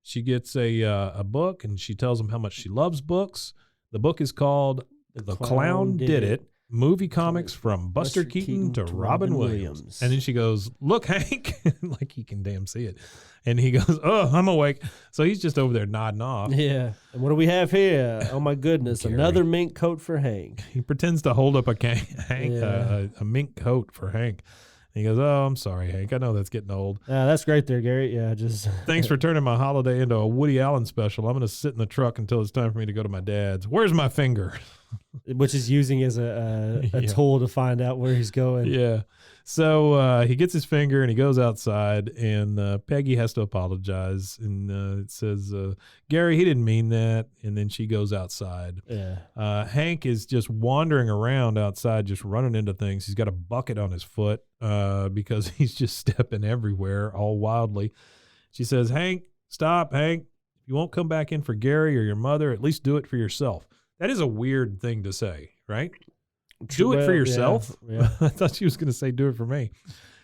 She gets a book, and she tells him how much she loves books. The book is called The Clown Did It. Movie comics from Buster Keaton to Robin Williams. And then she goes, look, Hank, like he can damn see it. And he goes, oh, I'm awake. So he's just over there nodding off. Yeah. And what do we have here? Oh, my goodness. Gary. Another mink coat for Hank. He pretends to hold up a mink coat for Hank. And he goes, oh, I'm sorry, Hank. I know that's getting old. That's great there, Gary. Yeah, just thanks for turning my holiday into a Woody Allen special. I'm going to sit in the truck until it's time for me to go to my dad's. Where's my finger? Which is using as a tool to find out where he's going. Yeah. So he gets his finger and he goes outside, and Peggy has to apologize. And it says, Gary, he didn't mean that. And then she goes outside. Yeah. Hank is just wandering around outside, just running into things. He's got a bucket on his foot because he's just stepping everywhere all wildly. She says, Hank, stop, Hank. If you won't come back in for Gary or your mother, at least do it for yourself. That is a weird thing to say, right? Do it for yourself? Yeah. I thought she was going to say do it for me.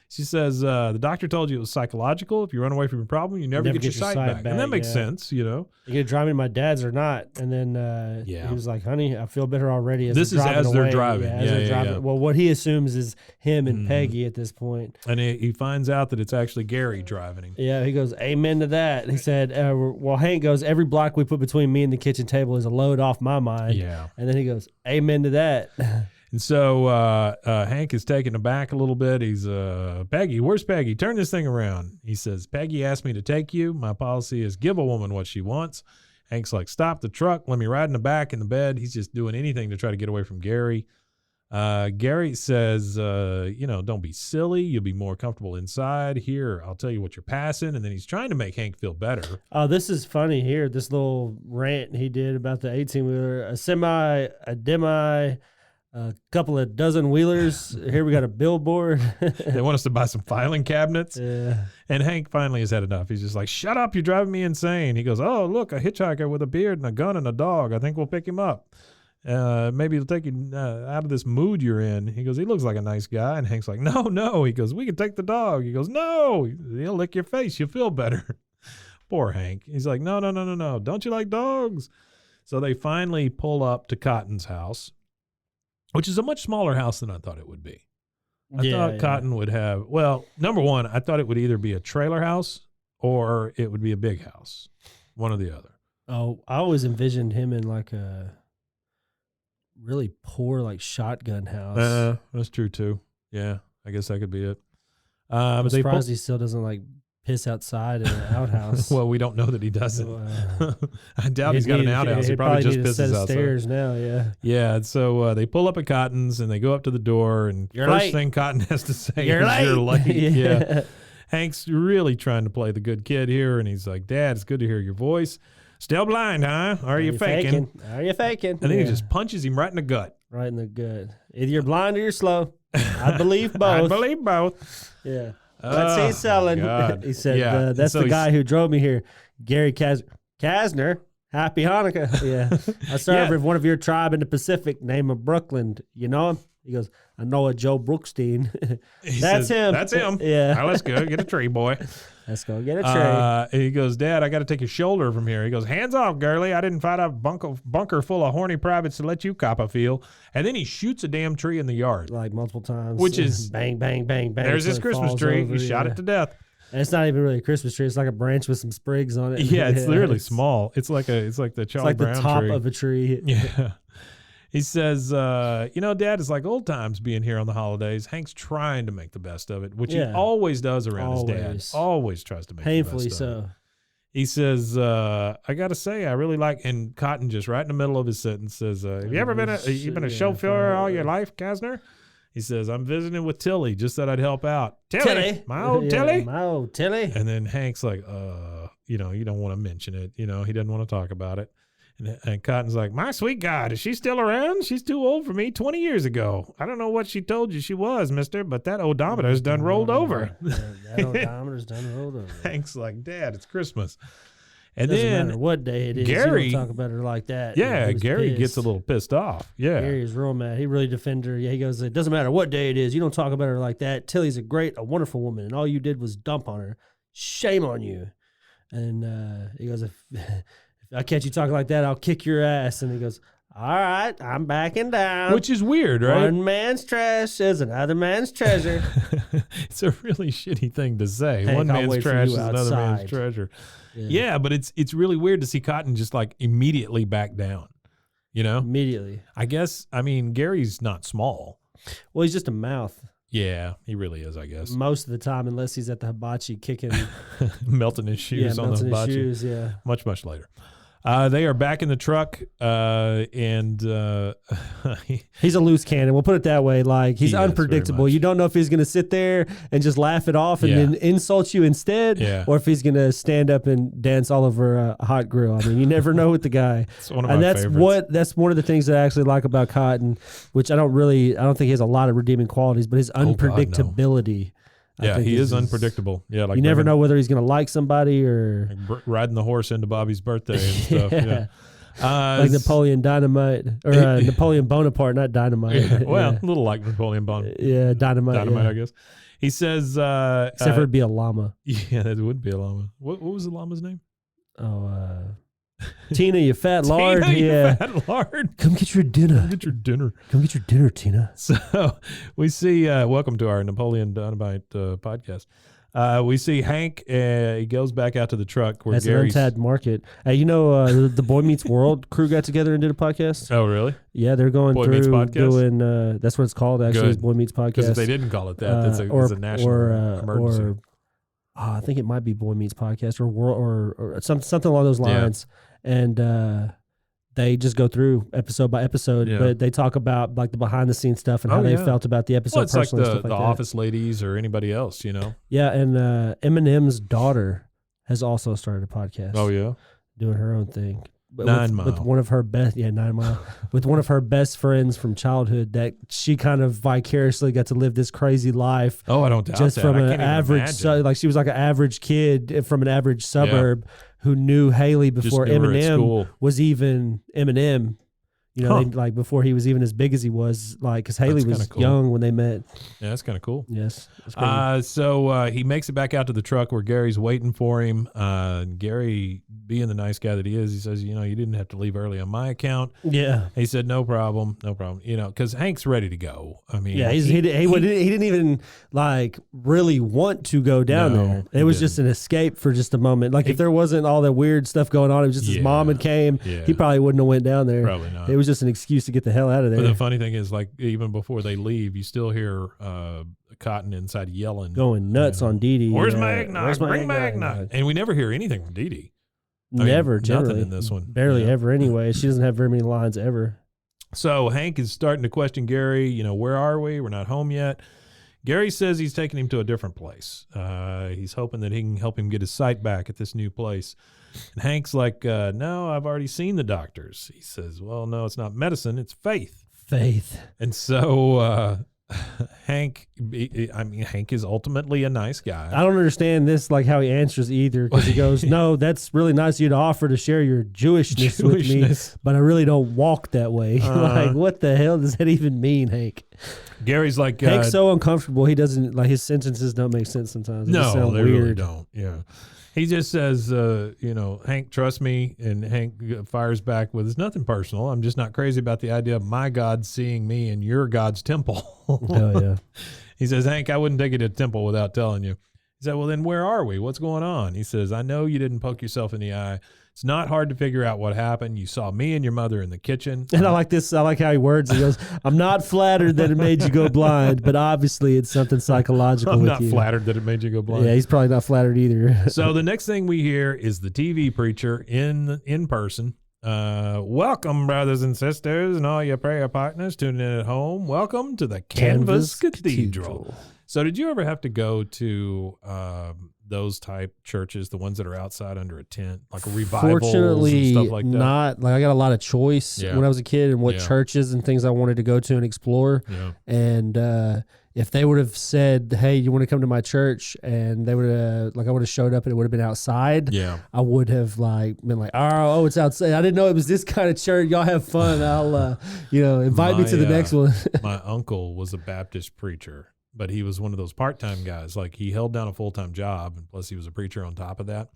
She says, the doctor told you it was psychological. If you run away from your problem, you never get your sight back. And that makes sense, you know. You get to drive me to my dad's or not. And then he was like, honey, I feel better already. This is as they're driving. Yeah. Well, what he assumes is him and Peggy at this point. And he finds out that it's actually Gary driving him. Yeah, he goes, amen to that. He said, well, Hank goes, every block we put between me and the kitchen table is a load off my mind. Yeah. And then he goes, amen to that. And so Hank is taken aback a little bit. He's, Peggy, where's Peggy? Turn this thing around. He says, Peggy asked me to take you. My policy is give a woman what she wants. Hank's like, stop the truck. Let me ride in the back in the bed. He's just doing anything to try to get away from Gary. Gary says, don't be silly. You'll be more comfortable inside. Here, I'll tell you what you're passing. And then he's trying to make Hank feel better. Oh, this is funny here. This little rant he did about the 18-wheeler, a semi, a demi, a couple of dozen wheelers. Here we got a billboard. They want us to buy some filing cabinets. Yeah. And Hank finally has had enough. He's just like, shut up. You're driving me insane. He goes, oh, look, a hitchhiker with a beard and a gun and a dog. I think we'll pick him up. Maybe it'll take you out of this mood you're in. He goes, he looks like a nice guy. And Hank's like, no. He goes, we can take the dog. He goes, no. He'll lick your face. You'll feel better. Poor Hank. He's like, no. Don't you like dogs? So they finally pull up to Cotton's house, which is a much smaller house than I thought it would be. I thought Cotton would have, well, number one, I thought it would either be a trailer house or it would be a big house, one or the other. Oh, I always envisioned him in like a really poor like shotgun house. That's true too. Yeah, I guess that could be it. I'm surprised he still doesn't like piss outside in an outhouse. Well, we don't know that he doesn't. I doubt he's got an outhouse. He probably just pisses outside. Stairs now, yeah. Yeah, so they pull up at Cotton's and they go up to the door, and first thing Cotton has to say is, you're late. Yeah. Hank's really trying to play the good kid here, and he's like, Dad, it's good to hear your voice. Still blind, huh? Are you faking? Are you faking? And then he just punches him right in the gut. Right in the gut. Either you're blind or you're slow. I believe both. I believe both. Yeah. What's he selling? God. He said, that's the guy who drove me here. Gary Kasner. Happy Hanukkah. Yeah. I serve with one of your tribe in the Pacific, name of Brooklyn. You know him? He goes, I know a Joe Brookstein. That's him. That's him. Yeah. All right, let's go. Get a tree, boy. Let's go get a tray. And he goes, Dad, I got to take your shoulder from here. He goes, hands off, girlie. I didn't find a bunker full of horny privates to let you cop a feel. And then he shoots a damn tree in the yard. Like multiple times. Which is... bang, bang, bang, bang. There's his Christmas tree. He shot it to death. And it's not even really a Christmas tree. It's like a branch with some sprigs on it. Yeah, it's literally small. It's like the Charlie Brown tree. It's like the top of a tree. Yeah. He says, Dad, it's like old times being here on the holidays. Hank's trying to make the best of it, which he always does around his dad. Always tries to make painfully the best so. of it. He says, I got to say, I really like, and Cotton just right in the middle of his sentence says, have you ever been a chauffeur all your life, Kasner? He says, I'm visiting with Tilly. Just thought I'd help out. Tilly. My old Tilly. My old Tilly. And then Hank's like, you don't want to mention it. He doesn't want to talk about it. And Cotton's like, my sweet God, is she still around? She's too old for me 20 years ago. I don't know what she told you she was, mister, but that odometer's done rolled over. That odometer's done rolled over. Hank's like, Dad, it's Christmas. And doesn't then matter what day it is. Gary, you don't talk about her like that. Yeah, Gary pissed. gets a little pissed off. Yeah. Gary's real mad. He really defended her. Yeah, he goes, it doesn't matter what day it is. You don't talk about her like that. Tilly's a wonderful woman, and all you did was dump on her. Shame on you. And he goes, if I catch you talking like that, I'll kick your ass. And he goes, all right, I'm backing down. Which is weird, right? One man's trash is another man's treasure. It's a really shitty thing to say. Hank, One I'll man's wait for trash you is another outside. man's treasure. Yeah, but it's really weird to see Cotton just like immediately back down. Immediately. I guess, Gary's not small. Well, he's just a mouth. Yeah, he really is, I guess. Most of the time, unless he's at the hibachi kicking. Melting his shoes on the hibachi. His shoes, yeah. Much later. They are back in the truck, and he's a loose cannon. We'll put it that way. Like, he's unpredictable. You don't know if he's going to sit there and just laugh it off and then insult you instead, or if he's going to stand up and dance all over a hot grill. You never know with the guy. It's one of my favorites. That's one of the things that I actually like about Cotton, which I don't think he has a lot of redeeming qualities, but his unpredictability. Yeah, he is unpredictable. Yeah, like you never know whether he's going to like somebody or like riding the horse into Bobby's birthday and stuff. Yeah. Like Napoleon Dynamite or Napoleon Bonaparte, not Dynamite. Well, a little like Napoleon Bonaparte. Yeah, Dynamite, I guess. He says, except for it'd be a llama. Yeah, that would be a llama. What was the llama's name? Tina, you fat lard. Tina, you fat lard. Come get your dinner. Come get your dinner. Come get your dinner, Tina. So we see, welcome to our Napoleon Dynamite podcast. We see Hank, he goes back out to the truck where That's Gary's... an untapped market. The Boy Meets World crew got together and did a podcast. Oh, really? Yeah, they're going Boy through Meets Podcast? doing, that's what it's called, actually, is Boy Meets Podcast. Because if they didn't call it that, it's a national emergency. I think it might be Boy Meets Podcast or something along those lines. Yeah. And they just go through episode by episode, but they talk about like the behind the scenes stuff and how they felt about the episode. Well, it's personally, like stuff like the that. office ladies or anybody else, Yeah, and Eminem's daughter has also started a podcast. Oh yeah, doing her own thing. With one of her best, 9 Mile, with one of her best friends from childhood that she kind of vicariously got to live this crazy life. Oh, I don't doubt just that. from an average, like she was like an average kid from an average suburb who knew Haley before Eminem was even Eminem. Like before he was even as big as he was, like, because Haley was young when they met. Yeah, that's kind of cool. Yes. So he makes it back out to the truck where Gary's waiting for him. Gary, being the nice guy that he is, he says, you didn't have to leave early on my account. Yeah. He said, no problem. Because Hank's ready to go. He didn't even like really want to go down there. It was just an escape for just a moment. Like if there wasn't all that weird stuff going on, it was just his mom had came. Yeah. He probably wouldn't have went down there. Probably not. It was just an excuse to get the hell out of there. But the funny thing is, like, even before they leave, you still hear Cotton inside yelling, going nuts on Dee Dee. Where's my eggnog? Bring my eggnog. And we never hear anything from Dee Dee. Never, generally. Nothing in this one. Barely ever anyway. She doesn't have very many lines ever. So Hank is starting to question Gary, where are we? We're not home yet. Gary says he's taking him to a different place. He's hoping that he can help him get his sight back at this new place. And Hank's like, no, I've already seen the doctors. He says, well, no, it's not medicine, it's faith. Faith. And so Hank is ultimately a nice guy. I don't understand this, like how he answers either, because he goes, no, that's really nice of you to offer to share your Jewishness with me, but I really don't walk that way. Like, what the hell does that even mean, Hank? Gary's like Hank's so uncomfortable. He doesn't like his sentences don't make sense sometimes. They just no, sound they weird. really don't. Yeah. He just says, Hank, trust me. And Hank fires back with, it's nothing personal. I'm just not crazy about the idea of my God seeing me in your God's temple. Oh, yeah. He says, Hank, I wouldn't take you to the temple without telling you. He said, well, then where are we? What's going on? He says, I know you didn't poke yourself in the eye. It's not hard to figure out what happened. You saw me and your mother in the kitchen. And I like this. I like how he words. He goes, I'm not flattered that it made you go blind, but obviously it's something psychological I'm with not you. flattered that it made you go blind. Yeah, he's probably not flattered either. So the next thing we hear is the TV preacher in person. Welcome, brothers and sisters, and all your prayer partners tuning in at home. Welcome to the Canvas Cathedral. So did you ever have to go to those type churches, the ones that are outside under a tent, like a revivals Fortunately, and stuff like that? not. Like I got a lot of choice when I was a kid and what churches and things I wanted to go to and explore. Yeah. And if they would have said, "Hey, you want to come to my church?" and they would have, I would have showed up and it would have been outside. Yeah. I would have been like, "Oh, it's outside. I didn't know it was this kind of church. Y'all have fun. I'll, invite me to the next one." My uncle was a Baptist preacher, but he was one of those part-time guys. Like he held down a full-time job, and plus he was a preacher on top of that.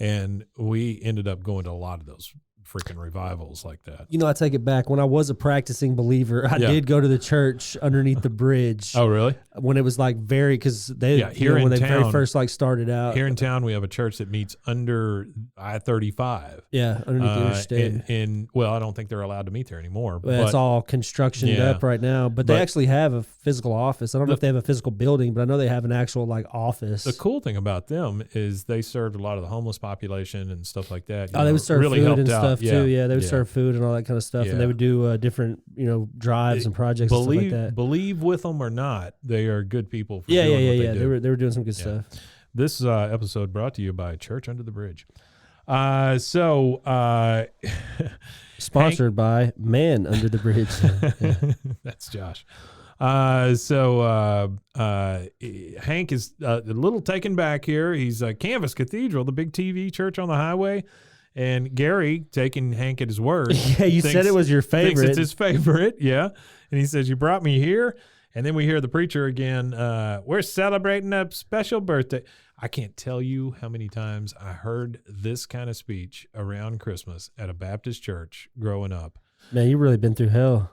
And we ended up going to a lot of those freaking revivals like that. I take it back. When I was a practicing believer, I did go to the church underneath the bridge. Oh, really? When it was because they, here in when they town, very first started out. Here in town, we have a church that meets under I-35. Yeah, underneath the interstate. Well, I don't think they're allowed to meet there anymore. Well, it's all constructioned up right now, but they actually have a physical office. I don't know if they have a physical building, but I know they have an actual office. The cool thing about them is they served a lot of the homeless population and stuff like that. They would serve really food and out. stuff too. Yeah, they would serve food and all that kind of stuff, and they would do different drives and projects and stuff like that. Believe with them or not, they are good people. For Yeah. do. They were doing some good stuff. This episode brought to you by Church Under the Bridge. Sponsored by Man Under the Bridge. That's Josh. Hank is a little taken back here. He's Canvas Cathedral, the big TV church on the highway. And Gary, taking Hank at his word. Yeah, you said it was your favorite. Thinks it's his favorite, yeah. And he says, you brought me here. And then we hear the preacher again, we're celebrating a special birthday. I can't tell you how many times I heard this kind of speech around Christmas at a Baptist church growing up. Man, you've really been through hell.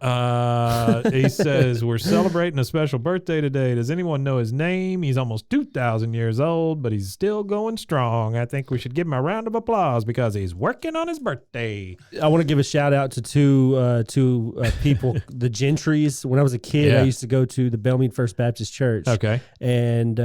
He says, we're celebrating a special birthday today. Does anyone know his name? He's almost 2,000 years old, but he's still going strong. I think we should give him a round of applause because he's working on his birthday. I want to give a shout out to two people, the Gentrys. When I was a kid, I used to go to the Belmead First Baptist Church. Okay. And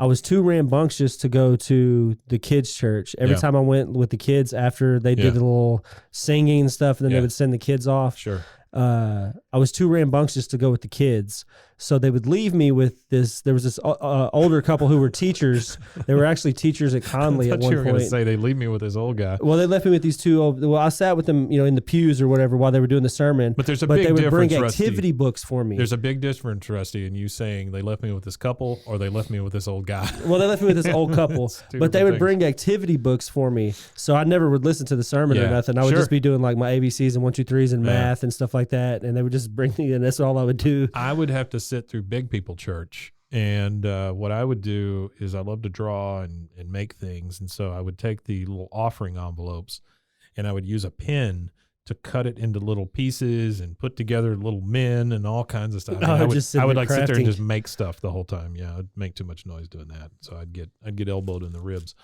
I was too rambunctious to go to the kids' church. Every time I went with the kids after they did the little singing and stuff, and then they would send the kids off. Sure. I was too rambunctious to go with the kids. So they would leave me with this. There was this older couple who were teachers. They were actually teachers at Conley at one point. You were going to say they leave me with this old guy. Well, they left me with these two old. Well, I sat with them, in the pews or whatever while they were doing the sermon. But there's a big difference. But they would bring Rusty. activity books for me. There's a big difference, Rusty, in you saying they left me with this couple or they left me with this old guy. Well, they left me with this old couple, but they would things. bring activity books for me. So I never would listen to the sermon or nothing. I would just be doing my ABCs and 1, 2, 3s and math and stuff like that. And they would just bring me, and that's all I would do. I would have to sit through big people church. And what I would do is I love to draw and make things. And so I would take the little offering envelopes and I would use a pen to cut it into little pieces and put together little men and all kinds of stuff. I would sit there and just make stuff the whole time. Yeah, I'd make too much noise doing that. So I'd get elbowed in the ribs.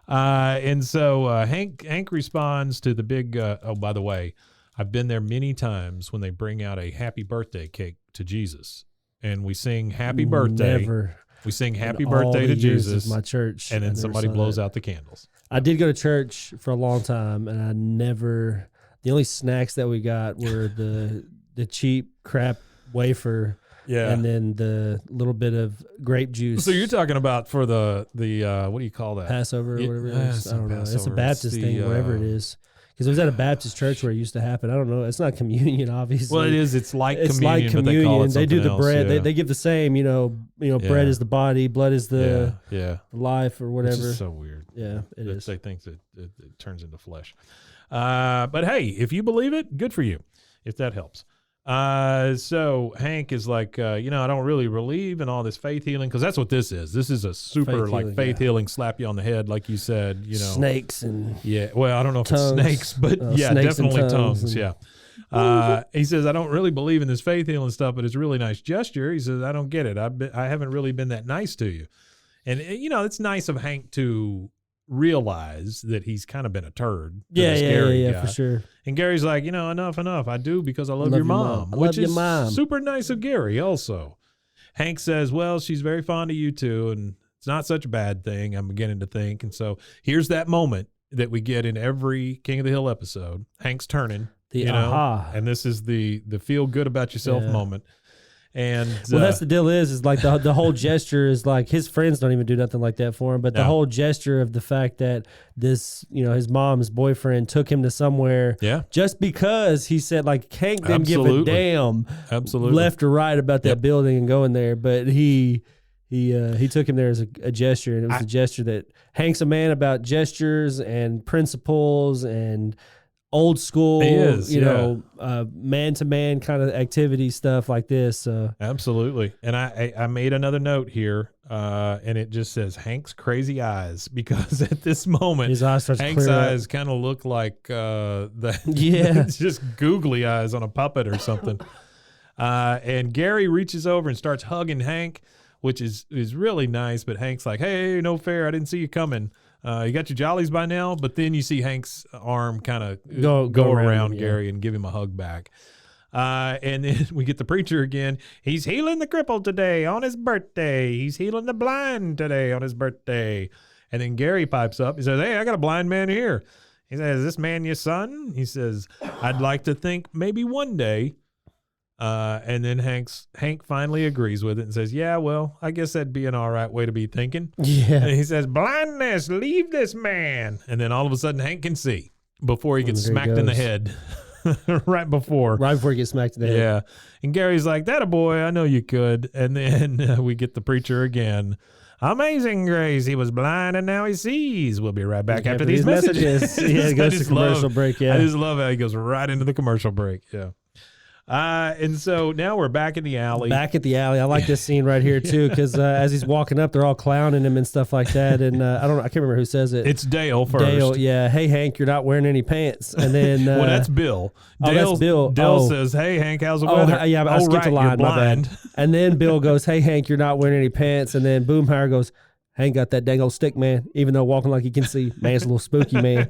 And so Hank responds to the big, oh, by the way, I've been there many times when they bring out a happy birthday cake to Jesus. And we sing happy birthday. Never. We sing happy birthday to Jesus. My church. And then somebody blows out the candles. I did go to church for a long time, and I never. The only snacks that we got were the cheap crap wafer. Yeah. And then the little bit of grape juice. So you're talking about for the what do you call that? Passover or whatever it is. I don't know. It's a Baptist thing, whatever it is. Because it was at a Baptist church where it used to happen. I don't know. It's not communion, obviously. Well, it is. It's like communion. It's like communion. But they call it they do the else. bread. Yeah. They give the same. Bread is the body, blood is the life, or whatever. It's just so weird. Yeah, it is. They think that it turns into flesh. But hey, if you believe it, good for you. If that helps. So Hank is like, I don't really believe in all this faith healing, because that's what this is. This is a super faith healing, slap you on the head, like you said. Snakes and well, I don't know if it's snakes, but snakes definitely tongues. and- He says, I don't really believe in this faith healing stuff, but it's a really nice gesture. He says, I don't get it. I haven't really been that nice to you, and it's nice of Hank to realize that he's kind of been a turd. Yeah, for sure. And Gary's like, enough. I do, because I love your mom, which is super nice of Gary also. Hank says, well, she's very fond of you too, and it's not such a bad thing, I'm beginning to think. And so here's that moment that we get in every King of the Hill episode. Hank's turning, and this is the feel good about yourself moment. And that's the deal is like the whole gesture is like his friends don't even do nothing like that for him, but the whole gesture of the fact that this, his mom's boyfriend took him to somewhere just because he said, like, Hank didn't give a damn left or right about that building and going there, but he took him there as a gesture, and it was a gesture that Hank's a man about gestures and principles and old school, man-to-man kind of activity stuff like this. Absolutely. And I made another note here, and it just says Hank's crazy eyes, because at this moment, his eyes Hank's eyes kind of look like it's just googly eyes on a puppet or something. And Gary reaches over and starts hugging Hank, which is really nice. But Hank's like, hey, no fair. I didn't see you coming. You got your jollies by now, but then you see Hank's arm kind of go around Gary and give him a hug back. And then we get the preacher again. He's healing the crippled today on his birthday. He's healing the blind today on his birthday. And then Gary pipes up. He says, hey, I got a blind man here. He says, is this man your son? He says, I'd like to think maybe one day. And then Hank finally agrees with it and says, yeah, well, I guess that'd be an all right way to be thinking. Yeah. And he says, blindness, leave this man. And then all of a sudden Hank can see before he gets smacked in the head. Right before he gets smacked in the head. Yeah. And Gary's like, that a boy, I know you could. And then we get the preacher again. Amazing grace. He was blind and now he sees. We'll be right back after these messages. It goes to commercial break. Yeah. I just love how he goes right into the commercial break. Yeah. And so now we're back in the alley. I like this scene right here too, because as he's walking up, they're all clowning him and stuff like that. And I can't remember who says it. It's Dale first. Dale, yeah. Hey Hank, you're not wearing any pants. And then well, that's Bill. That's Bill. Dale says, "Hey Hank, how's the weather?" Yeah, I skipped a line. My bad. And then Bill goes, "Hey Hank, you're not wearing any pants." And then Boomhauer goes, "Hank got that dang old stick, man. Even though walking like he can see, man's a little spooky, man."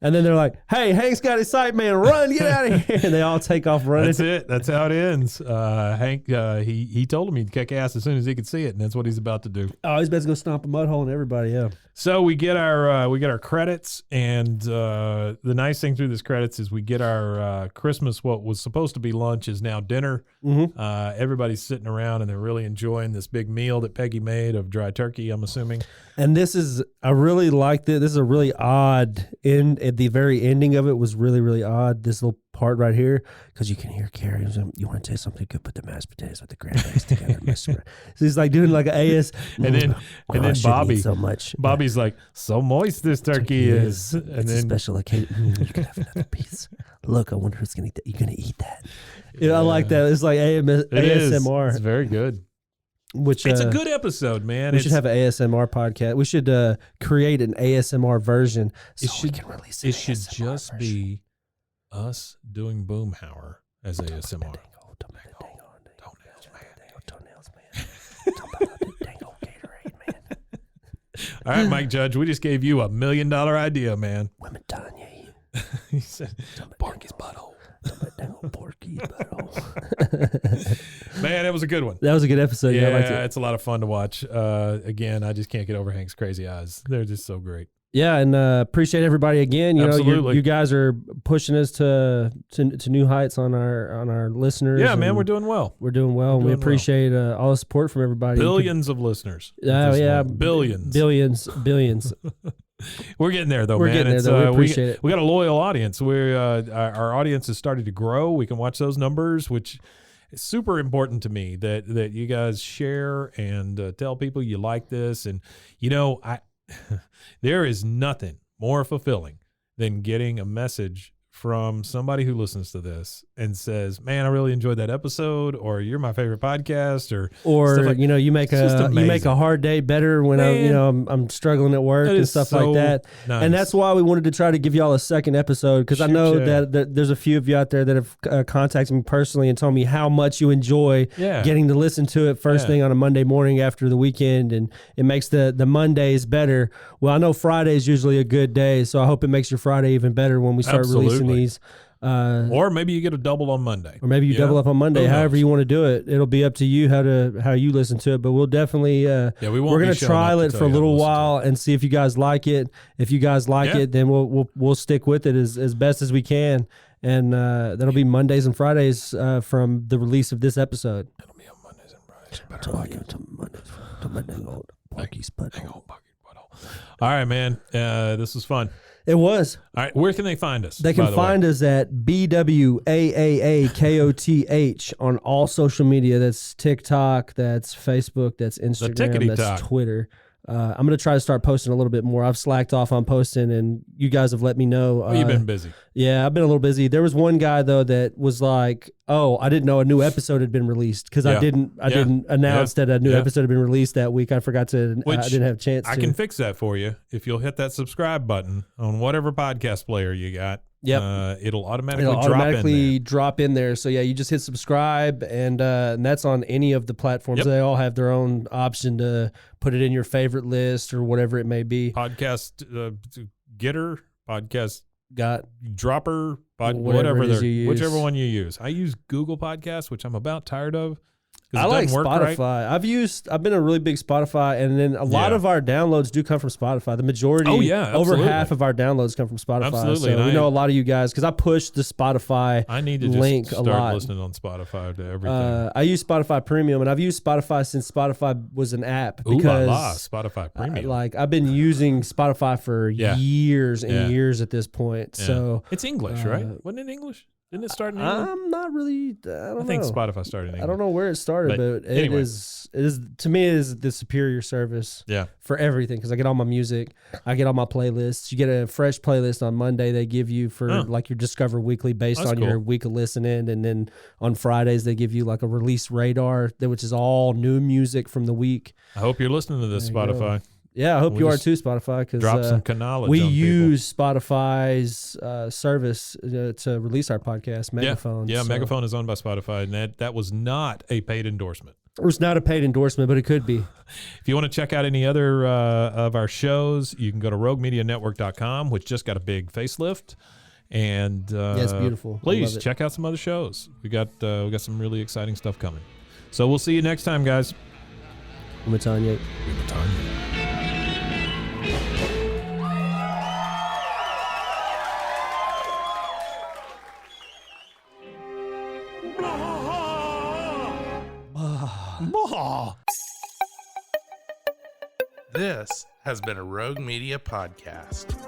And then they're like, hey, Hank's got his sight, man. Run, get out of here. And they all take off running. That's it. That's how it ends. Hank, he told him he'd kick ass as soon as he could see it, and that's what he's about to do. Oh, he's about to go stomp a mud hole in everybody, yeah. So we get our credits, and the nice thing through this credits is we get our Christmas, what was supposed to be lunch is now dinner. Mm-hmm. Everybody's sitting around, and they're really enjoying this big meal that Peggy made of dry turkey, I'm assuming. And I really liked it. This is a really odd at the very ending of it was really, really odd. This little part right here, because you can hear Carrie. You want to taste something good? Put the mashed potatoes with the cranberries together. So he's like doing like an AS, and then Bobby, so much. Bobby's like, so moist this turkey is. And it's then a special occasion. You can have another piece. Look, I wonder who's gonna eat that. You're gonna eat that. Yeah, I like that. It's like ASMR. It's very good. Which it's a good episode, man. We should have an ASMR podcast. We should create an ASMR version we can release it. It should just version. Be us doing Boomhauer as ASMR. Toenails, man. Talk about that dang old Gatorade, man. All right, Mike Judge, we just gave you $1 million idea, man. Women Tanya. He said, Porky's butthole. Porky's butthole. Man, it was a good one. That was a good episode. Yeah, I liked it. It's a lot of fun to watch. Again, I just can't get over Hank's crazy eyes. They're just so great. Yeah, and appreciate everybody again. Absolutely. You guys are pushing us to new heights on our listeners. Yeah, man, we're doing well. We're doing well. We appreciate all the support from everybody. Billions of listeners. Yeah, billions. We're getting there, though, man. Getting there, though. We appreciate it. We got a loyal audience. Our audience has started to grow. We can watch those numbers, which is super important to me that you guys share and tell people you like this. And, there is nothing more fulfilling than getting a message from somebody who listens to this and says, "Man, I really enjoyed that episode," or "You're my favorite podcast," or stuff like, you make a hard day better when I'm struggling at work and stuff like that. Nice. And that's why we wanted to try to give y'all a second episode, because I know that there's a few of you out there that have contacted me personally and told me how much you enjoy getting to listen to it first thing on a Monday morning after the weekend, and it makes the Mondays better. Well, I know Friday is usually a good day, so I hope it makes your Friday even better when we start releasing these. Or maybe you get a double on Monday. Or maybe you double up on Monday. However you want to do it. It'll be up to you how you listen to it. But we'll definitely we're going to trial it for a little while and see if you guys like it. If you guys like it, then we'll stick with it as best as we can. And that'll be Mondays and Fridays from the release of this episode. It'll be on Mondays and Fridays. You better like it. All right, man. This was fun. It was. All right, where can they find us? They can find us at BWAAAKOTH on all social media. That's TikTok, that's Facebook, that's Instagram, that's Twitter. I'm going to try to start posting a little bit more. I've slacked off on posting, and you guys have let me know. You've been busy. Yeah, I've been a little busy. There was one guy, though, that was like, "Oh, I didn't know a new episode had been released," because I didn't announce that a new episode had been released that week. I forgot to. I didn't have a chance. I can fix that for you if you'll hit that subscribe button on whatever podcast player you got. Yep. It'll automatically drop in there. So yeah, you just hit subscribe, and that's on any of the platforms. Yep. They all have their own option to put it in your favorite list or whatever it may be. Podcast getter, podcast dropper, whatever whichever one you use. I use Google Podcasts, which I'm about tired of. I like Spotify. Right. I've been a really big Spotify, and then a lot of our downloads do come from Spotify. The majority, over half of our downloads come from Spotify. Absolutely. So we know a lot of you guys, because I push the Spotify I need to link just a start lot. listening on Spotify to everything. I use Spotify Premium, and I've used Spotify since Spotify was an app. Because Spotify Premium. I've been using Spotify for years and years at this point. Yeah. So it's English, right? Wasn't it English? Didn't it start in England? I'm not really. I think Spotify started in England. I don't know where it started, but anyway. It is to me, it is the superior service. For everything, because I get all my music, I get all my playlists. You get a fresh playlist on Monday. They give you for like your Discover Weekly based on your week of listening, and then on Fridays they give you like a release radar, which is all new music from the week. I hope you're listening to this, Spotify. Yeah, I hope you are too, Spotify, because drop some knowledge. We use Spotify's service to release our podcast, Megaphone. Yeah, Megaphone is owned by Spotify, and that was not a paid endorsement. It was not a paid endorsement, but it could be. If you want to check out any other of our shows, you can go to roguemedianetwork.com, which just got a big facelift. And it's beautiful. Please check out some other shows. We got some really exciting stuff coming. So we'll see you next time, guys. Umatanya. This has been a Rogue Media podcast.